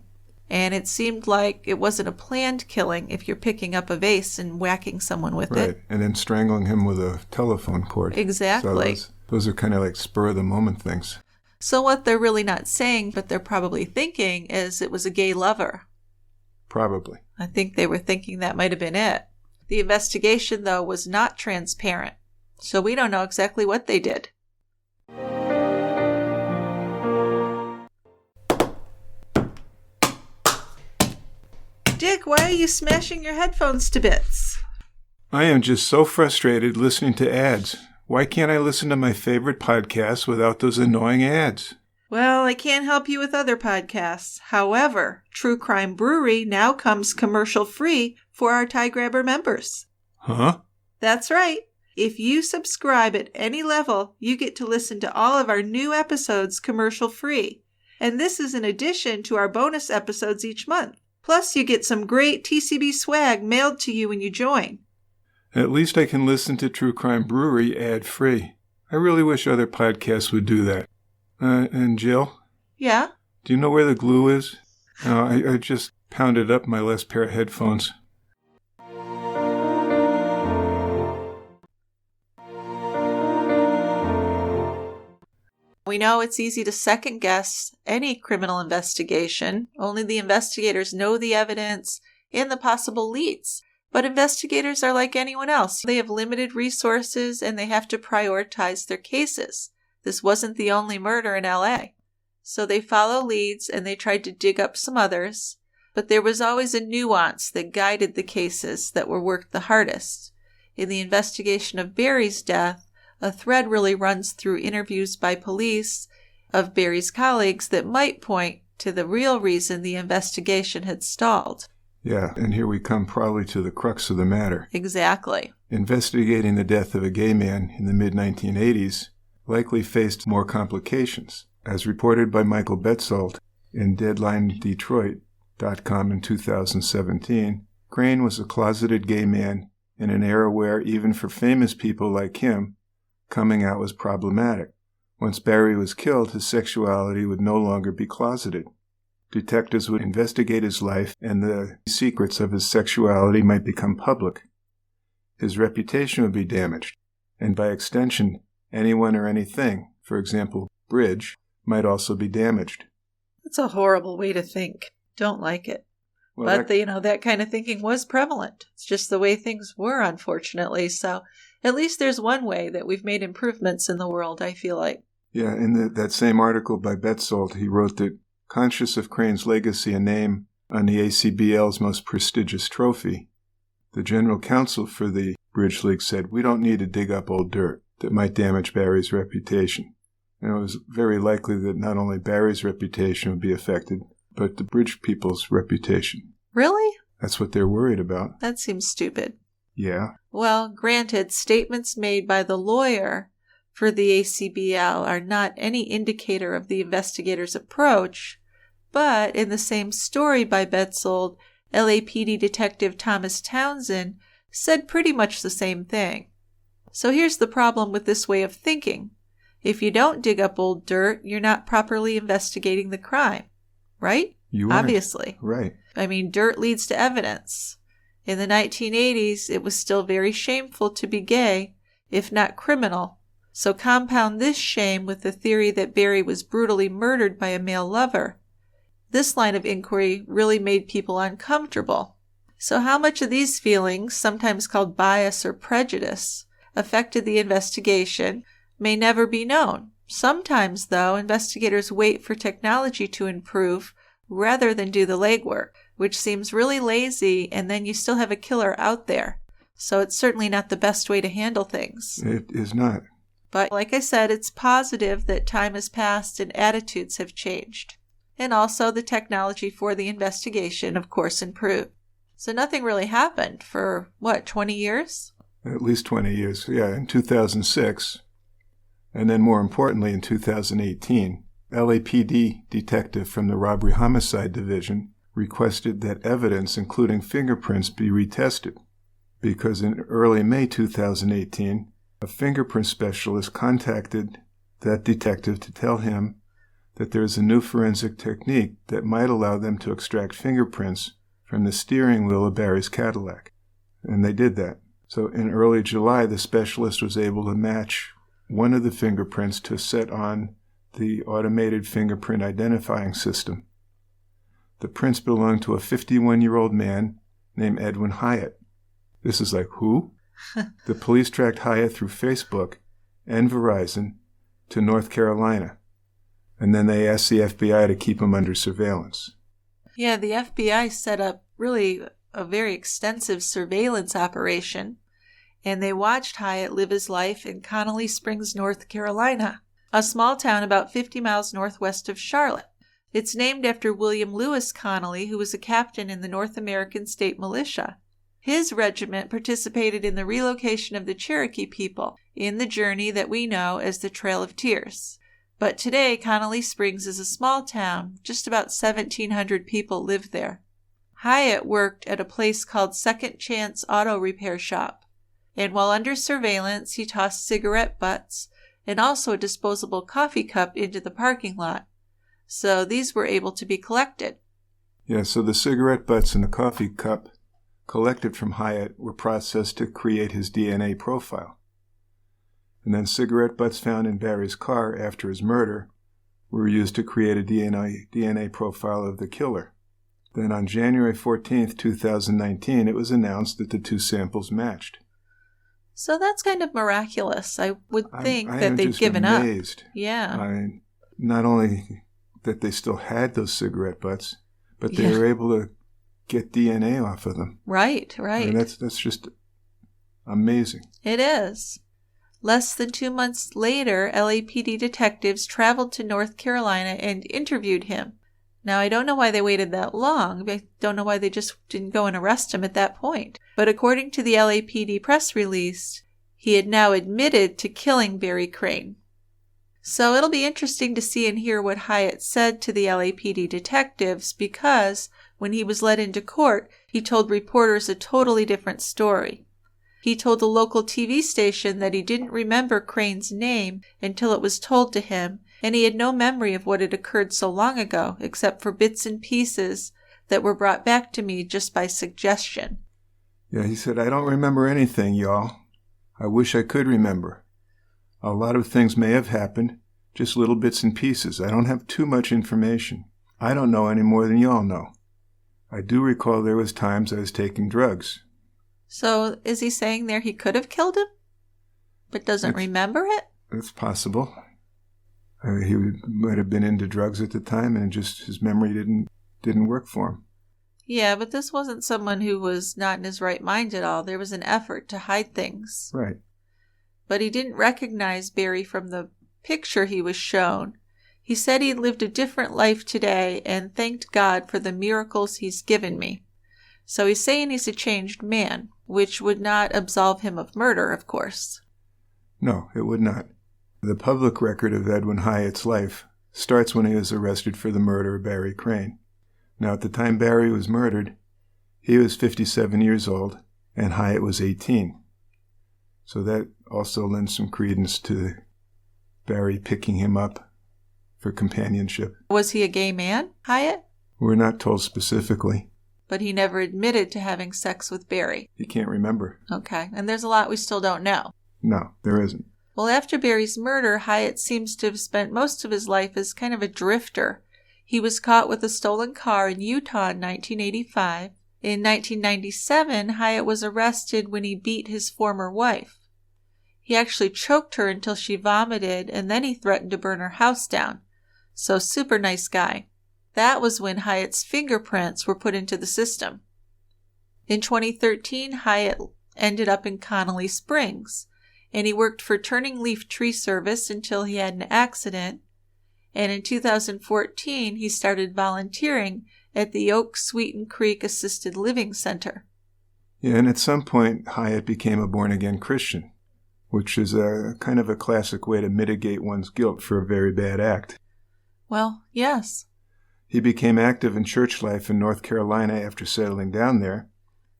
Speaker 2: and it seemed like it wasn't a planned killing if you're picking up a vase and whacking someone with it.
Speaker 3: Right, and then strangling him with a telephone cord.
Speaker 2: Exactly.
Speaker 3: So those are kind of like spur-of-the-moment things.
Speaker 2: So what they're really not saying, but they're probably thinking, is it was a gay lover.
Speaker 3: Probably.
Speaker 2: I think they were thinking that might have been it. The investigation, though, was not transparent, so we don't know exactly what they did. Dick, why are you smashing your headphones to bits?
Speaker 3: I am just so frustrated listening to ads. Why can't I listen to my favorite podcasts without those annoying ads?
Speaker 2: Well, I can't help you with other podcasts. However, True Crime Brewery now comes commercial-free for our Tie Grabber members.
Speaker 3: Huh?
Speaker 2: That's right. If you subscribe at any level, you get to listen to all of our new episodes commercial-free. And this is in addition to our bonus episodes each month. Plus, you get some great TCB swag mailed to you when you join.
Speaker 3: At least I can listen to True Crime Brewery ad-free. I really wish other podcasts would do that. And Jill?
Speaker 2: Yeah?
Speaker 3: Do you know where the glue is? I just pounded up my last pair of headphones.
Speaker 2: We know it's easy to second-guess any criminal investigation. Only the investigators know the evidence and the possible leads. But investigators are like anyone else. They have limited resources and they have to prioritize their cases. This wasn't the only murder in LA. So they follow leads and they tried to dig up some others. But there was always a nuance that guided the cases that were worked the hardest. In the investigation of Barry's death, a thread really runs through interviews by police of Barry's colleagues that might point to the real reason the investigation had stalled.
Speaker 3: Yeah, and here we come probably to the crux of the matter.
Speaker 2: Exactly.
Speaker 3: Investigating the death of a gay man in the mid-1980s likely faced more complications. As reported by Michael Betzold in DeadlineDetroit.com in 2017, Crane was a closeted gay man in an era where, even for famous people like him, coming out was problematic. Once Barry was killed, his sexuality would no longer be closeted. Detectives would investigate his life, and the secrets of his sexuality might become public. His reputation would be damaged, and by extension, anyone or anything, for example, Bridge, might also be damaged.
Speaker 2: That's a horrible way to think. Don't like it.
Speaker 3: Well,
Speaker 2: but, that kind of thinking was prevalent. It's just the way things were, unfortunately. So at least there's one way that we've made improvements in the world, I feel like.
Speaker 3: Yeah, in that same article by Betzold, he wrote that, conscious of Crane's legacy and name on the ACBL's most prestigious trophy, the general counsel for the bridge leak said, "We don't need to dig up old dirt that might damage Barry's reputation." And it was very likely that not only Barry's reputation would be affected, but the bridge people's reputation.
Speaker 2: Really?
Speaker 3: That's what they're worried about.
Speaker 2: That seems stupid.
Speaker 3: Yeah.
Speaker 2: Well, granted, statements made by the lawyer for the ACBL are not any indicator of the investigator's approach, but in the same story by Betzold, LAPD Detective Thomas Townsend said pretty much the same thing. So here's the problem with this way of thinking. If you don't dig up old dirt, you're not properly investigating the crime, right?
Speaker 3: You are.
Speaker 2: Obviously.
Speaker 3: Right.
Speaker 2: I mean, dirt leads to evidence. In the 1980s, it was still very shameful to be gay, if not criminal. So compound this shame with the theory that Barry was brutally murdered by a male lover. This line of inquiry really made people uncomfortable. So how much of these feelings, sometimes called bias or prejudice, affected the investigation may never be known. Sometimes, though, investigators wait for technology to improve rather than do the legwork, which seems really lazy, and then you still have a killer out there. So it's certainly not the best way to handle things.
Speaker 3: It is not.
Speaker 2: But like I said, it's positive that time has passed and attitudes have changed. And also the technology for the investigation, of course, improved. So nothing really happened for, 20 years?
Speaker 3: At least 20 years. Yeah, in 2006. And then more importantly, in 2018, LAPD detective from the Robbery Homicide Division requested that evidence, including fingerprints, be retested. Because in early May 2018, a fingerprint specialist contacted that detective to tell him that there is a new forensic technique that might allow them to extract fingerprints from the steering wheel of Barry's Cadillac. And they did that. So in early July, the specialist was able to match one of the fingerprints to set on the automated fingerprint identifying system. The prints belonged to a 51-year-old man named Edwin Hyatt. This is like, who? The police tracked Hyatt through Facebook and Verizon to North Carolina, and then they asked the FBI to keep him under surveillance.
Speaker 2: Yeah, the FBI set up really a very extensive surveillance operation, and they watched Hyatt live his life in Connolly Springs, North Carolina, a small town about 50 miles northwest of Charlotte. It's named after William Lewis Connolly, who was a captain in the North American State Militia. His regiment participated in the relocation of the Cherokee people in the journey that we know as the Trail of Tears. But today, Connolly Springs is a small town. Just about 1,700 people live there. Hyatt worked at a place called Second Chance Auto Repair Shop. And while under surveillance, he tossed cigarette butts and also a disposable coffee cup into the parking lot. So these were able to be collected.
Speaker 3: Yeah, so the cigarette butts and the coffee cup collected from Hyatt were processed to create his DNA profile. And then cigarette butts found in Barry's car after his murder were used to create a DNA profile of the killer. Then on January 14th, 2019, it was announced that the two samples matched.
Speaker 2: So that's kind of miraculous. I would think that they'd
Speaker 3: just
Speaker 2: given
Speaker 3: amazed.
Speaker 2: up. Yeah.
Speaker 3: I mean, not only that they still had those cigarette butts, but they were able to get DNA off of them.
Speaker 2: Right, right.
Speaker 3: I mean, that's just amazing.
Speaker 2: It is. Less than 2 months later, LAPD detectives traveled to North Carolina and interviewed him. Now, I don't know why they waited that long. I don't know why they just didn't go and arrest him at that point. But according to the LAPD press release, he had now admitted to killing Barry Crane. So it'll be interesting to see and hear what Hyatt said to the LAPD detectives because when he was led into court, he told reporters a totally different story. He told the local TV station that he didn't remember Crane's name until it was told to him, and he had no memory of what had occurred so long ago, except for bits and pieces that were brought back to me just by suggestion.
Speaker 3: Yeah, he said, "I don't remember anything, y'all. I wish I could remember. A lot of things may have happened, just little bits and pieces. I don't have too much information. I don't know any more than y'all know. I do recall there was times I was taking drugs."
Speaker 2: So is he saying there he could have killed him, but doesn't remember it?
Speaker 3: It's possible. He might have been into drugs at the time and just his memory didn't work for him.
Speaker 2: Yeah, but this wasn't someone who was not in his right mind at all. There was an effort to hide things.
Speaker 3: Right.
Speaker 2: But he didn't recognize Barry from the picture he was shown. He said he'd lived a different life today and thanked God for the miracles he's given me. So he's saying he's a changed man, which would not absolve him of murder, of course.
Speaker 3: No, it would not. The public record of Edwin Hyatt's life starts when he was arrested for the murder of Barry Crane. Now, at the time Barry was murdered, he was 57 years old, and Hyatt was 18. So that also lends some credence to Barry picking him up for companionship.
Speaker 2: Was he a gay man, Hyatt?
Speaker 3: We're not told specifically.
Speaker 2: But he never admitted to having sex with Barry.
Speaker 3: He can't remember.
Speaker 2: Okay, and there's a lot we still don't know.
Speaker 3: No, there isn't.
Speaker 2: Well, after Barry's murder, Hyatt seems to have spent most of his life as kind of a drifter. He was caught with a stolen car in Utah in 1985. In 1997, Hyatt was arrested when he beat his former wife. He actually choked her until she vomited, and then he threatened to burn her house down. So super nice guy. That was when Hyatt's fingerprints were put into the system. In 2013, Hyatt ended up in Connolly Springs, and he worked for Turning Leaf Tree Service until he had an accident. And in 2014, he started volunteering at the Oak Sweeten Creek Assisted Living Center.
Speaker 3: Yeah, and at some point, Hyatt became a born-again Christian, which is a kind of a classic way to mitigate one's guilt for a very bad act.
Speaker 2: Well, yes.
Speaker 3: He became active in church life in North Carolina after settling down there,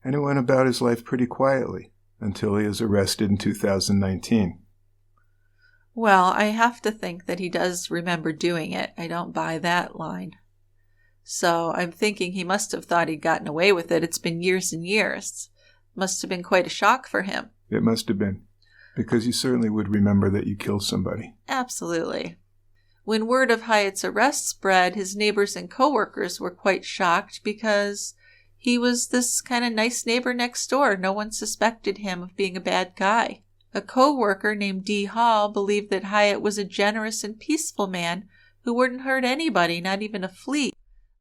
Speaker 3: and he went about his life pretty quietly until he was arrested in 2019.
Speaker 2: Well, I have to think that he does remember doing it. I don't buy that line. So I'm thinking he must have thought he'd gotten away with it. It's been years and years. Must have been quite a shock for him.
Speaker 3: It must have been, because you certainly would remember that you killed somebody.
Speaker 2: Absolutely. When word of Hyatt's arrest spread, his neighbors and coworkers were quite shocked because he was this kind of nice neighbor next door. No one suspected him of being a bad guy. A co-worker named Dee Hall believed that Hyatt was a generous and peaceful man who wouldn't hurt anybody, not even a flea.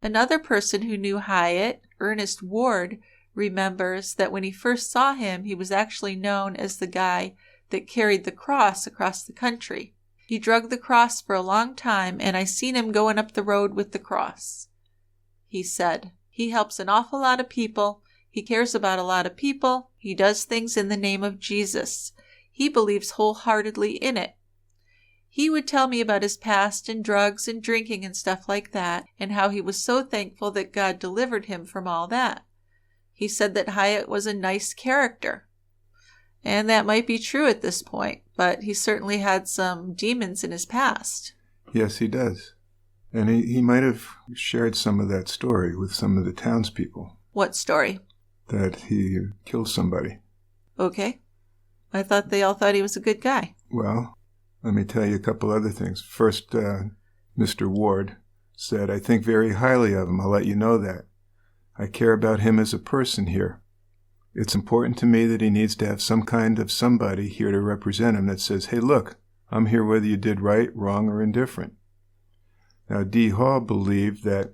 Speaker 2: Another person who knew Hyatt, Ernest Ward, remembers that when he first saw him, he was actually known as the guy that carried the cross across the country. He drug the cross for a long time, and I seen him going up the road with the cross. He said, he helps an awful lot of people. He cares about a lot of people. He does things in the name of Jesus. He believes wholeheartedly in it. He would tell me about his past and drugs and drinking and stuff like that, and how he was so thankful that God delivered him from all that. He said that Hyatt was a nice character. And that might be true at this point, but he certainly had some demons in his past.
Speaker 3: Yes, he does. And he might have shared some of that story with some of the townspeople.
Speaker 2: What story?
Speaker 3: That he killed somebody.
Speaker 2: Okay. I thought they all thought he was a good guy.
Speaker 3: Well, let me tell you a couple other things. First, Mr. Ward said, I think very highly of him. I'll let you know that. I care about him as a person here. It's important to me that he needs to have some kind of somebody here to represent him that says, hey, look, I'm here whether you did right, wrong, or indifferent. Now, Dee Hall believed that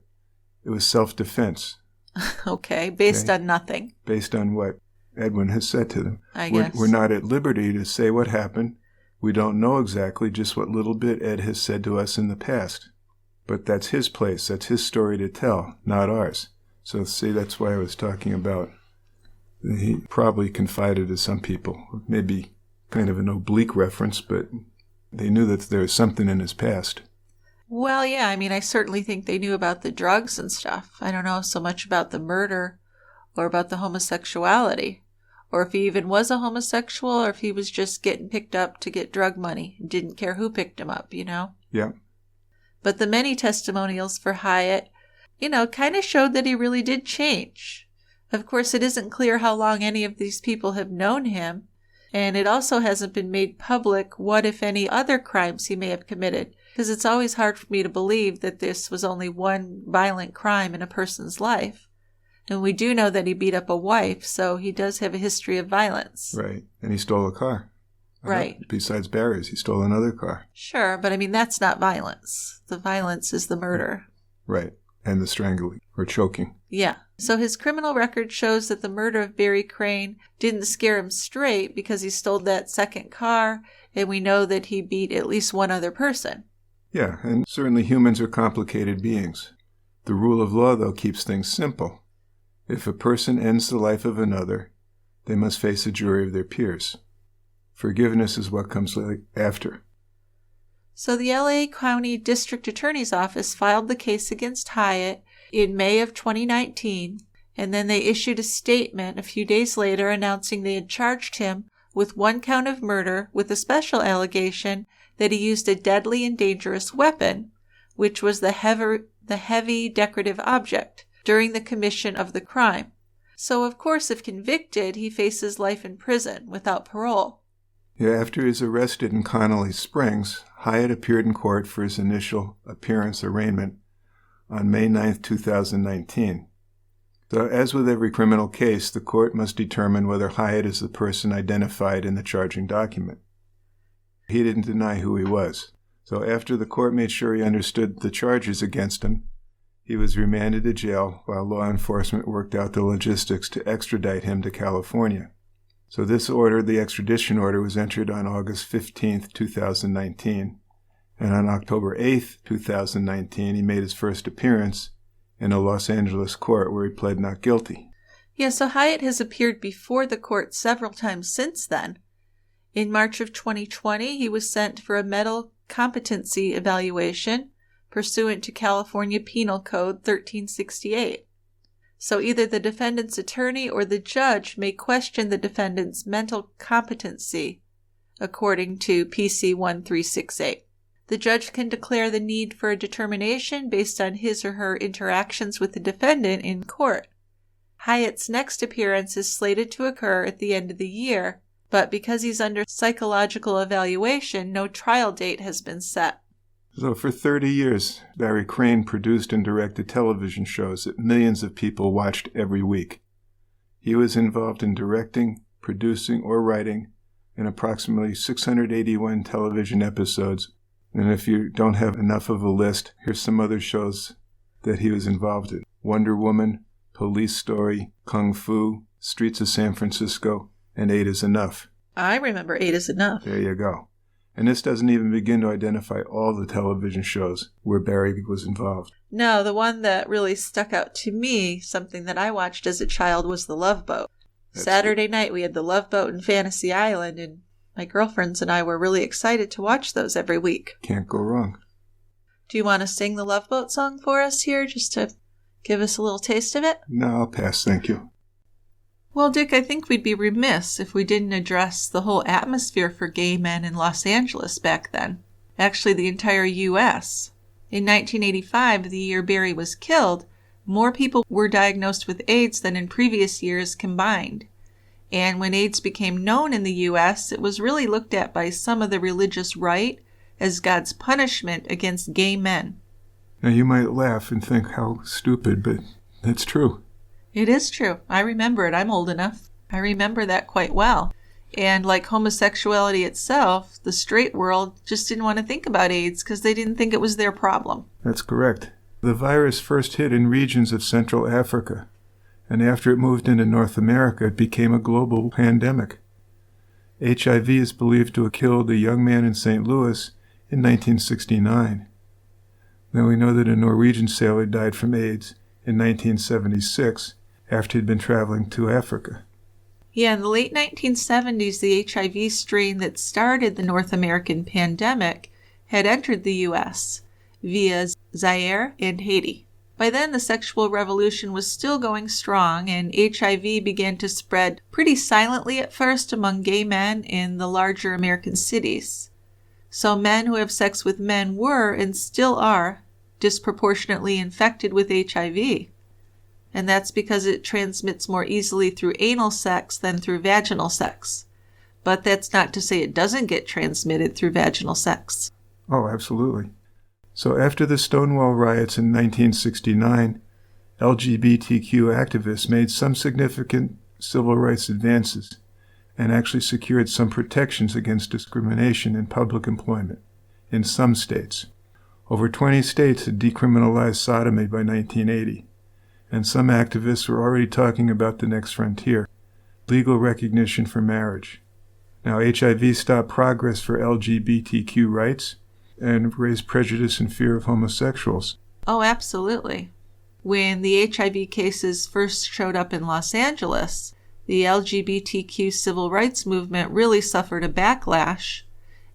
Speaker 3: it was self-defense.
Speaker 2: Okay, based on nothing.
Speaker 3: Based on what Edwin has said to them.
Speaker 2: I guess.
Speaker 3: We're not at liberty to say what happened. We don't know exactly just what little bit Ed has said to us in the past. But that's his place. That's his story to tell, not ours. So see, that's why I was talking about he probably confided to some people. Maybe kind of an oblique reference, but they knew that there was something in his past.
Speaker 2: Well, yeah, I mean, I certainly think they knew about the drugs and stuff. I don't know so much about the murder or about the homosexuality, or if he even was a homosexual, or if he was just getting picked up to get drug money. Didn't care who picked him up, you know?
Speaker 3: Yeah.
Speaker 2: But the many testimonials for Hyatt, kind of showed that he really did change. Of course, it isn't clear how long any of these people have known him, and it also hasn't been made public what, if any, other crimes he may have committed, because it's always hard for me to believe that this was only one violent crime in a person's life. And we do know that he beat up a wife, so he does have a history of violence.
Speaker 3: Right, and he stole a car.
Speaker 2: Right.
Speaker 3: Besides Barry's, he stole another car.
Speaker 2: Sure, but I mean, that's not violence. The violence is the murder.
Speaker 3: Right. and the strangling or choking.
Speaker 2: Yeah. So his criminal record shows that the murder of Barry Crane didn't scare him straight because he stole that second car, and we know that he beat at least one other person.
Speaker 3: Yeah, and certainly humans are complicated beings. The rule of law, though, keeps things simple. If a person ends the life of another, they must face a jury of their peers. Forgiveness is what comes after.
Speaker 2: So the LA County District Attorney's Office filed the case against Hyatt in May of 2019, and then they issued a statement a few days later announcing they had charged him with 1 count of murder with a special allegation that he used a deadly and dangerous weapon, which was the heavy decorative object, during the commission of the crime. So, of course, if convicted, he faces life in prison without parole.
Speaker 3: Yeah, after he was arrested in Connolly Springs, Hyatt appeared in court for his initial appearance arraignment on May 9, 2019. So, as with every criminal case, the court must determine whether Hyatt is the person identified in the charging document. He didn't deny who he was. So after the court made sure he understood the charges against him, he was remanded to jail while law enforcement worked out the logistics to extradite him to California. So this order, the extradition order, was entered on August 15, 2019. And on October 8, 2019, he made his first appearance in a Los Angeles court where he pled not guilty.
Speaker 2: Yeah, so Hyatt has appeared before the court several times since then. In March of 2020, he was sent for a mental competency evaluation pursuant to California Penal Code 1368. So either the defendant's attorney or the judge may question the defendant's mental competency, according to PC 1368. The judge can declare the need for a determination based on his or her interactions with the defendant in court. Hyatt's next appearance is slated to occur at the end of the year, but because he's under psychological evaluation, no trial date has been set.
Speaker 3: So for 30 years, Barry Crane produced and directed television shows that millions of people watched every week. He was involved in directing, producing, or writing in approximately 681 television episodes. And if you don't have enough of a list, here's some other shows that he was involved in: Wonder Woman, Police Story, Kung Fu, Streets of San Francisco, and 8 is Enough.
Speaker 2: I remember 8 is Enough.
Speaker 3: There you go. And this doesn't even begin to identify all the television shows where Barry was involved.
Speaker 2: No, the one that really stuck out to me, something that I watched as a child, was The Love Boat. Saturday night we had The Love Boat and Fantasy Island, and my girlfriends and I were really excited to watch those every week.
Speaker 3: Can't go wrong.
Speaker 2: Do you want to sing the Love Boat song for us here, just to give us a little taste of it?
Speaker 3: No, I'll pass, thank you.
Speaker 2: Well, Dick, I think we'd be remiss if we didn't address the whole atmosphere for gay men in Los Angeles back then. Actually, the entire U.S. In 1985, the year Barry was killed, more people were diagnosed with AIDS than in previous years combined. And when AIDS became known in the U.S., it was really looked at by some of the religious right as God's punishment against gay men.
Speaker 3: Now, you might laugh and think how stupid, but that's true.
Speaker 2: It is true. I remember it. I'm old enough. I remember that quite well. And like homosexuality itself, the straight world just didn't want to think about AIDS because they didn't think it was their problem.
Speaker 3: That's correct. The virus first hit in regions of Central Africa, and after it moved into North America, it became a global pandemic. HIV is believed to have killed a young man in St. Louis in 1969. Now we know that a Norwegian sailor died from AIDS in 1976 after he'd been traveling to Africa.
Speaker 2: Yeah, in the late 1970s, the HIV strain that started the North American pandemic had entered the U.S. via Zaire and Haiti. By then, the sexual revolution was still going strong, and HIV began to spread pretty silently at first among gay men in the larger American cities. So men who have sex with men were, and still are, disproportionately infected with HIV. And that's because it transmits more easily through anal sex than through vaginal sex. But that's not to say it doesn't get transmitted through vaginal sex.
Speaker 3: Oh, absolutely. So after the Stonewall riots in 1969, LGBTQ activists made some significant civil rights advances and actually secured some protections against discrimination in public employment in some states. Over 20 states had decriminalized sodomy by 1980, and some activists were already talking about the next frontier, legal recognition for marriage. Now, HIV stopped progress for LGBTQ rights and raised prejudice and fear of homosexuals.
Speaker 2: Oh, absolutely. When the HIV cases first showed up in Los Angeles, the LGBTQ civil rights movement really suffered a backlash,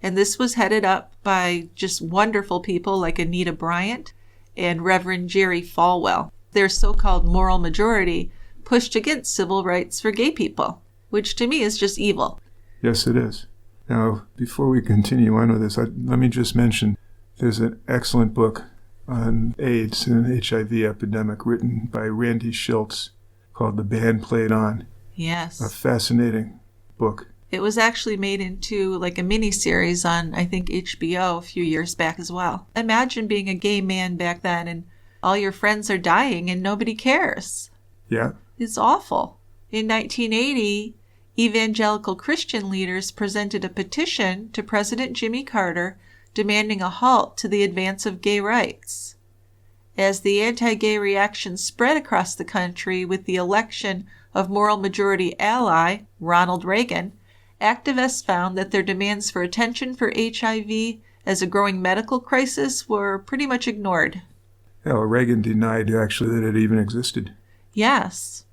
Speaker 2: and this was headed up by just wonderful people like Anita Bryant and Reverend Jerry Falwell. Their so-called moral majority pushed against civil rights for gay people, which to me is just evil.
Speaker 3: Yes, it is. Now, before we continue on with this, let me just mention there's an excellent book on AIDS and HIV epidemic written by Randy Schultz called The Band Played On.
Speaker 2: Yes.
Speaker 3: A fascinating book.
Speaker 2: It was actually made into like a mini-series on, I think, HBO a few years back as well. Imagine being a gay man back then and all your friends are dying and nobody cares.
Speaker 3: Yeah.
Speaker 2: It's awful. In 1980, evangelical Christian leaders presented a petition to President Jimmy Carter demanding a halt to the advance of gay rights. As the anti-gay reaction spread across the country with the election of moral majority ally Ronald Reagan, activists found that their demands for attention for HIV as a growing medical crisis were pretty much ignored.
Speaker 3: Yeah, well, Reagan denied actually that it even existed.
Speaker 2: Yes.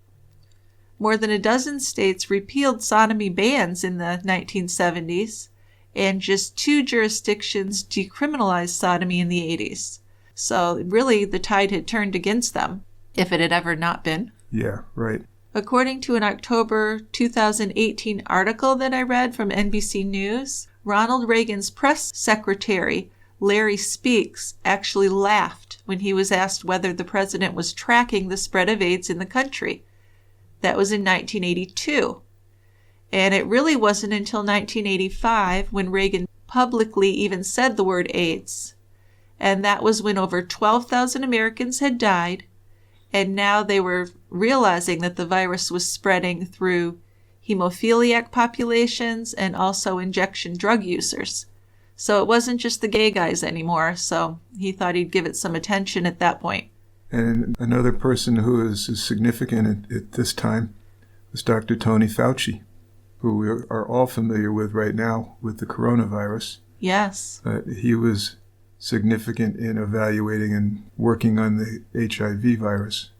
Speaker 2: More than a dozen states repealed sodomy bans in the 1970s, and just 2 jurisdictions decriminalized sodomy in the 80s. So really, the tide had turned against them, if it had ever not been.
Speaker 3: Yeah, right.
Speaker 2: According to an October 2018 article that I read from NBC News, Ronald Reagan's press secretary, Larry Speaks, actually laughed when he was asked whether the president was tracking the spread of AIDS in the country. That was in 1982. And it really wasn't until 1985 when Reagan publicly even said the word AIDS. And that was when over 12,000 Americans had died, and now they were realizing that the virus was spreading through hemophiliac populations and also injection drug users. So it wasn't just the gay guys anymore, so he thought he'd give it some attention at that point.
Speaker 3: And another person who is significant at this time was Dr. Tony Fauci, who we are all familiar with right now with the coronavirus.
Speaker 2: Yes.
Speaker 3: He was significant in evaluating and working on the HIV virus.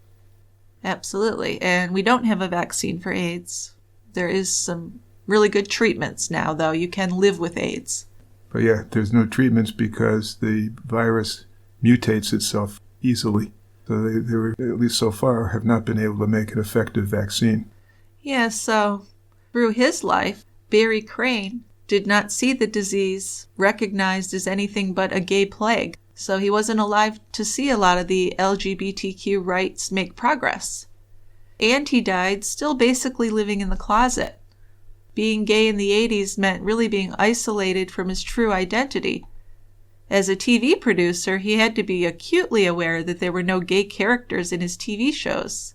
Speaker 2: Absolutely. And we don't have a vaccine for AIDS. There is some really good treatments now, though. You can live with AIDS.
Speaker 3: But yeah, there's no treatments because the virus mutates itself easily. So they were, at least so far, have not been able to make an effective vaccine.
Speaker 2: Yeah, so through his life, Barry Crane did not see the disease recognized as anything but a gay plague. So he wasn't alive to see a lot of the LGBTQ rights make progress. And he died still basically living in the closet. Being gay in the 80s meant really being isolated from his true identity. As a TV producer, he had to be acutely aware that there were no gay characters in his TV shows.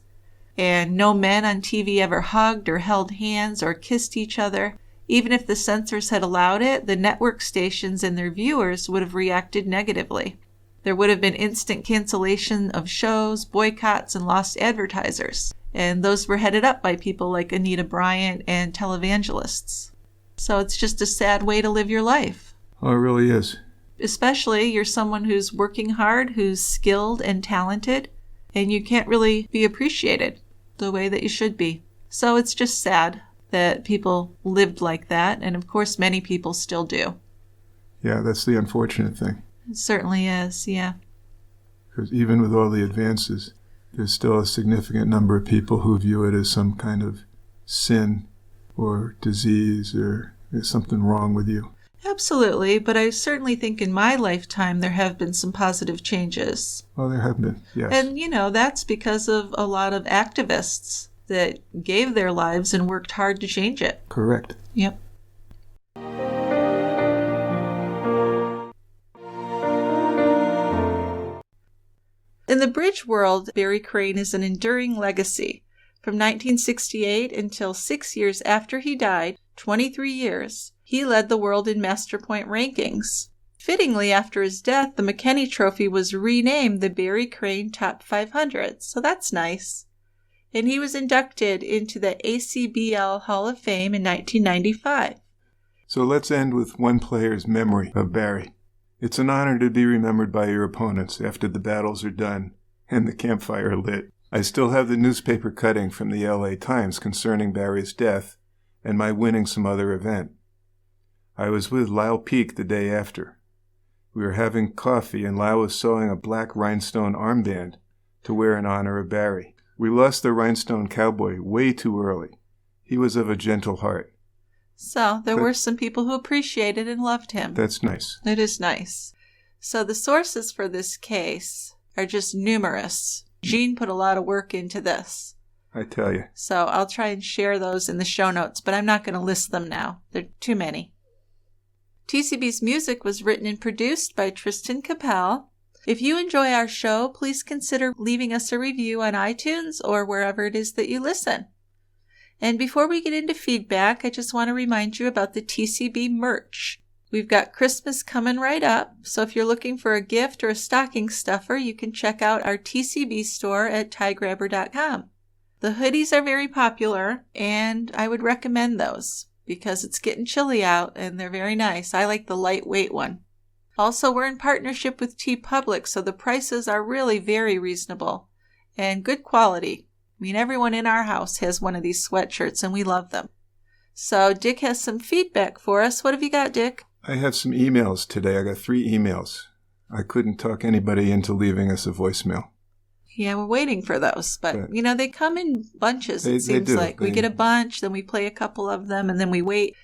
Speaker 2: And no men on TV ever hugged or held hands or kissed each other. Even if the censors had allowed it, the network stations and their viewers would have reacted negatively. There would have been instant cancellation of shows, boycotts, and lost advertisers. And those were headed up by people like Anita Bryant and televangelists. So it's just a sad way to live your life.
Speaker 3: Oh, it really is.
Speaker 2: Especially you're someone who's working hard, who's skilled and talented, and you can't really be appreciated the way that you should be. So it's just sad that people lived like that, and of course many people still do.
Speaker 3: Yeah, that's the unfortunate thing.
Speaker 2: It certainly is, yeah.
Speaker 3: Because even with all the advances, there's still a significant number of people who view it as some kind of sin or disease or there's something wrong with you.
Speaker 2: Absolutely, but I certainly think in my lifetime there have been some positive changes.
Speaker 3: Oh, there have been, yes.
Speaker 2: And, that's because of a lot of activists that gave their lives and worked hard to change it.
Speaker 3: Correct.
Speaker 2: Yep. In the bridge world, Barry Crane is an enduring legacy. From 1968 until 6 years after he died, 23 years, he led the world in Masterpoint rankings. Fittingly, after his death, the McKenney Trophy was renamed the Barry Crane Top 500, so that's nice. And he was inducted into the ACBL Hall of Fame in 1995.
Speaker 3: So let's end with one player's memory of Barry. It's an honor to be remembered by your opponents after the battles are done and the campfire lit. I still have the newspaper cutting from the LA Times concerning Barry's death and my winning some other event. I was with Lyle Peake the day after. We were having coffee and Lyle was sewing a black rhinestone armband to wear in honor of Barry. We lost the rhinestone cowboy way too early. He was of a gentle heart.
Speaker 2: So there were some people who appreciated and loved him.
Speaker 3: That's nice.
Speaker 2: It is nice. So the sources for this case are just numerous. Jeane put a lot of work into this.
Speaker 3: I tell you.
Speaker 2: So I'll try and share those in the show notes, but I'm not going to list them now. There are too many. TCB's music was written and produced by Tristan Capel. If you enjoy our show, please consider leaving us a review on iTunes or wherever it is that you listen. And before we get into feedback, I just want to remind you about the TCB merch. We've got Christmas coming right up, so if you're looking for a gift or a stocking stuffer, you can check out our TCB store at tiegrabber.com. The hoodies are very popular, and I would recommend those because it's getting chilly out and they're very nice. I like the lightweight one. Also, we're in partnership with TeePublic, so the prices are really very reasonable and good quality. I mean, everyone in our house has one of these sweatshirts, and we love them. So Dick has some feedback for us. What have you got, Dick?
Speaker 3: I have some emails today. I got 3 emails. I couldn't talk anybody into leaving us a voicemail.
Speaker 2: Yeah, we're waiting for those. But, they come in bunches, it seems
Speaker 3: do.
Speaker 2: like. We get a bunch, then we play a couple of them, and then we wait,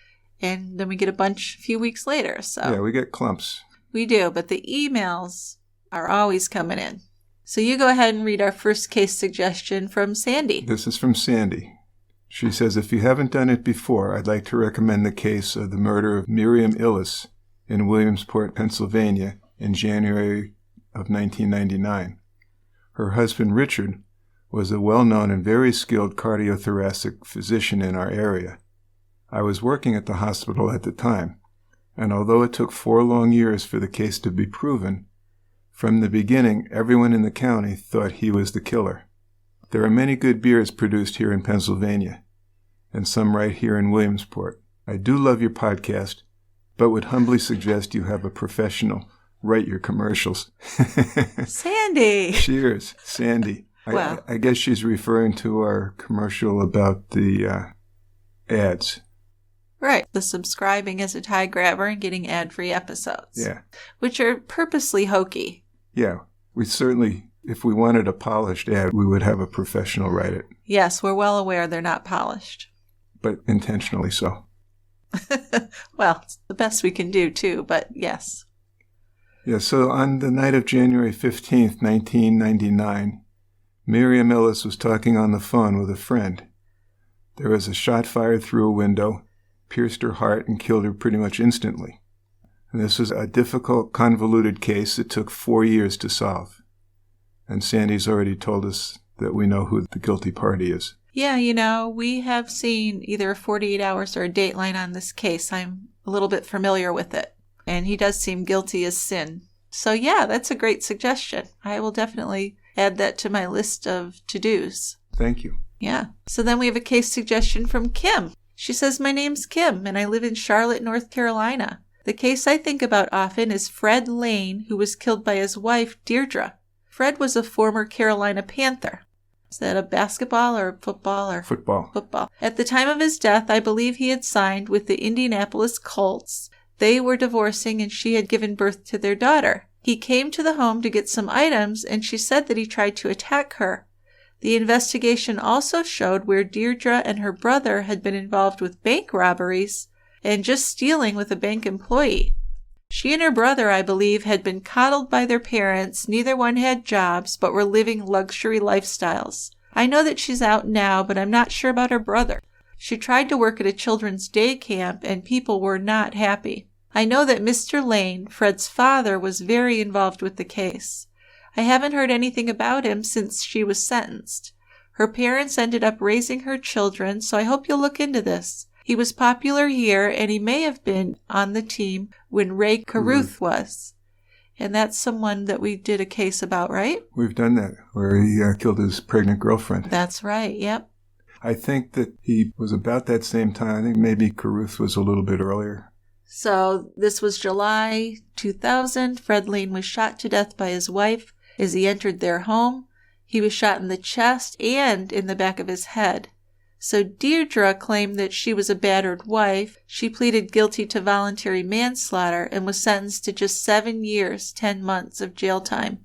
Speaker 2: and then we get a bunch a few weeks later. So
Speaker 3: yeah, we get clumps.
Speaker 2: We do, but the emails are always coming in. So you go ahead and read our first case suggestion from Sandy.
Speaker 3: This is from Sandy. She says, if you haven't done it before, I'd like to recommend the case of the murder of Miriam Illis in Williamsport, Pennsylvania in January of 1999. Her husband, Richard, was a well-known and very skilled cardiothoracic physician in our area. I was working at the hospital at the time, and although it took 4 long years for the case to be proven, from the beginning, everyone in the county thought he was the killer. There are many good beers produced here in Pennsylvania, and some right here in Williamsport. I do love your podcast, but would humbly suggest you have a professional write your commercials.
Speaker 2: Sandy!
Speaker 3: Cheers, Sandy.
Speaker 2: Well,
Speaker 3: I guess she's referring to our commercial about the ads.
Speaker 2: Right, the subscribing as a tie grabber and getting ad-free episodes.
Speaker 3: Yeah.
Speaker 2: Which are purposely hokey.
Speaker 3: Yeah, we certainly, if we wanted a polished ad, we would have a professional write it.
Speaker 2: Yes, we're well aware they're not polished.
Speaker 3: But intentionally so.
Speaker 2: Well, it's the best we can do, too, but yes.
Speaker 3: Yeah, so on the night of January 15th, 1999, Miriam Illis was talking on the phone with a friend. There was a shot fired through a window, pierced her heart, and killed her pretty much instantly. And this was a difficult, convoluted case that took 4 years to solve. And Sandy's already told us that we know who the guilty party is.
Speaker 2: Yeah, we have seen either 48 hours or a Dateline on this case. I'm a little bit familiar with it. And he does seem guilty as sin. So yeah, that's a great suggestion. I will definitely add that to my list of to-dos.
Speaker 3: Thank you.
Speaker 2: Yeah. So then we have a case suggestion from Kim. She says, my name's Kim, and I live in Charlotte, North Carolina. The case I think about often is Fred Lane, who was killed by his wife, Deirdre. Fred was a former Carolina Panther. Is that a basketball or football or?
Speaker 3: Football.
Speaker 2: Football. At the time of his death, I believe he had signed with the Indianapolis Colts. They were divorcing and she had given birth to their daughter. He came to the home to get some items and she said that he tried to attack her. The investigation also showed where Deirdre and her brother had been involved with bank robberies and just stealing with a bank employee. She and her brother, I believe, had been coddled by their parents. Neither one had jobs, but were living luxury lifestyles. I know that she's out now, but I'm not sure about her brother. She tried to work at a children's day camp, and people were not happy. I know that Mr. Lane, Fred's father, was very involved with the case. I haven't heard anything about him since she was sentenced. Her parents ended up raising her children, so I hope you'll look into this. He was popular here, and he may have been on the team when Ray Carruth was. And that's someone that we did a case about, right?
Speaker 3: We've done that, where he killed his pregnant girlfriend.
Speaker 2: That's right, yep.
Speaker 3: I think that he was about that same time. I think maybe Carruth was a little bit earlier.
Speaker 2: So this was July 2000. Fred Lane was shot to death by his wife as he entered their home. He was shot in the chest and in the back of his head. So Deirdre claimed that she was a battered wife. She pleaded guilty to voluntary manslaughter and was sentenced to just 7 years, 10 months of jail time.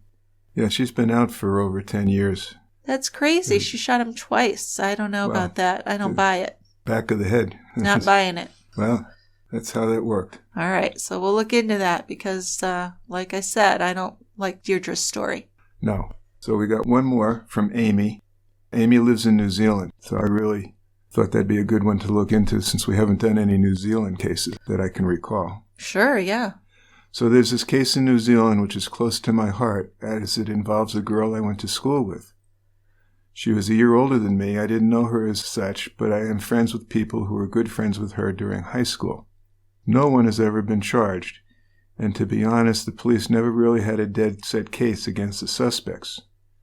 Speaker 3: Yeah, she's been out for over 10 years.
Speaker 2: That's crazy. She shot him twice. I don't know about that. I don't buy it.
Speaker 3: Back of the head.
Speaker 2: Not buying it.
Speaker 3: Well, that's how that worked.
Speaker 2: All right. So we'll look into that because, like I said, I don't like Deirdre's story.
Speaker 3: No. So we got one more from Amy. Amy lives in New Zealand, so I really thought that'd be a good one to look into since we haven't done any New Zealand cases that I can recall.
Speaker 2: Sure, yeah.
Speaker 3: So there's this case in New Zealand which is close to my heart as it involves a girl I went to school with. She was a year older than me. I didn't know her as such, but I am friends with people who were good friends with her during high school. No one has ever been charged, and to be honest, the police never really had a dead-set case against the suspects.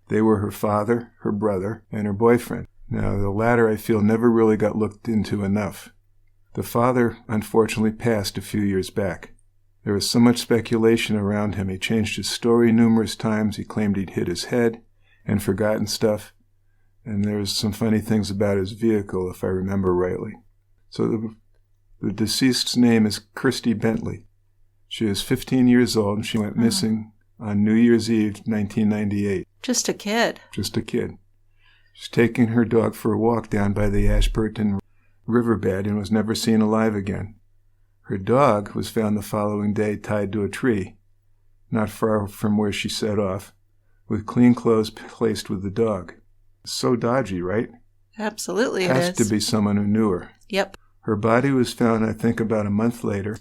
Speaker 3: They were her father, her brother, and her boyfriend. Now, the latter I feel never really got looked into enough. The father, unfortunately, passed a few years back. There was so much speculation around him. He changed his story numerous times. He claimed he'd hit his head and forgotten stuff. And there's some funny things about his vehicle, if I remember rightly. So the deceased's name is Christy Bentley. She is 15 years old, and she went missing on New Year's Eve, 1998.
Speaker 2: Just a kid.
Speaker 3: Just a kid. She's taking her dog for a walk down by the Ashburton riverbed and was never seen alive again. Her dog was found the following day tied to a tree, not far from where she set off, with clean clothes placed with the dog. So dodgy, right?
Speaker 2: Absolutely it is.
Speaker 3: Has to be someone who knew her.
Speaker 2: Yep.
Speaker 3: Her body was found, I think, about a month later,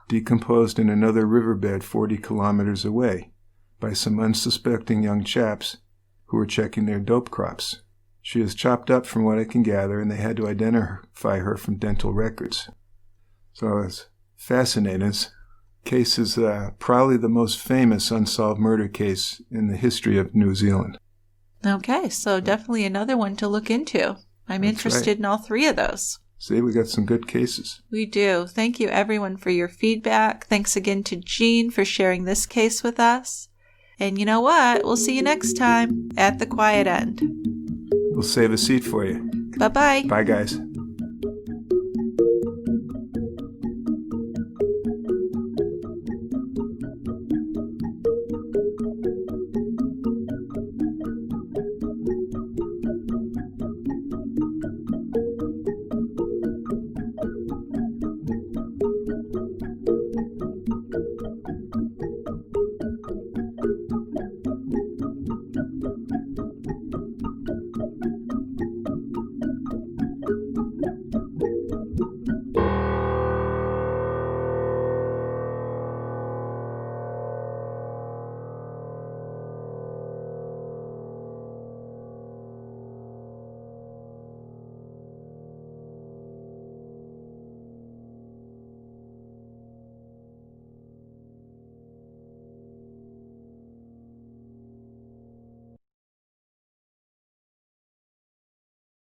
Speaker 3: decomposed in another riverbed 40 kilometers away by some unsuspecting young chaps who were checking their dope crops. She is chopped up from what I can gather, and they had to identify her from dental records. So it's fascinating. This case is probably the most famous unsolved murder case in the history of New Zealand.
Speaker 2: Okay, so definitely another one to look into. I'm interested in all three of those.
Speaker 3: See, we got some good cases.
Speaker 2: We do. Thank you, everyone, for your feedback. Thanks again to Jeane for sharing this case with us. And you know what? We'll see you next time at the Quiet End.
Speaker 3: We'll save a seat for you.
Speaker 2: Bye-bye.
Speaker 3: Bye, guys.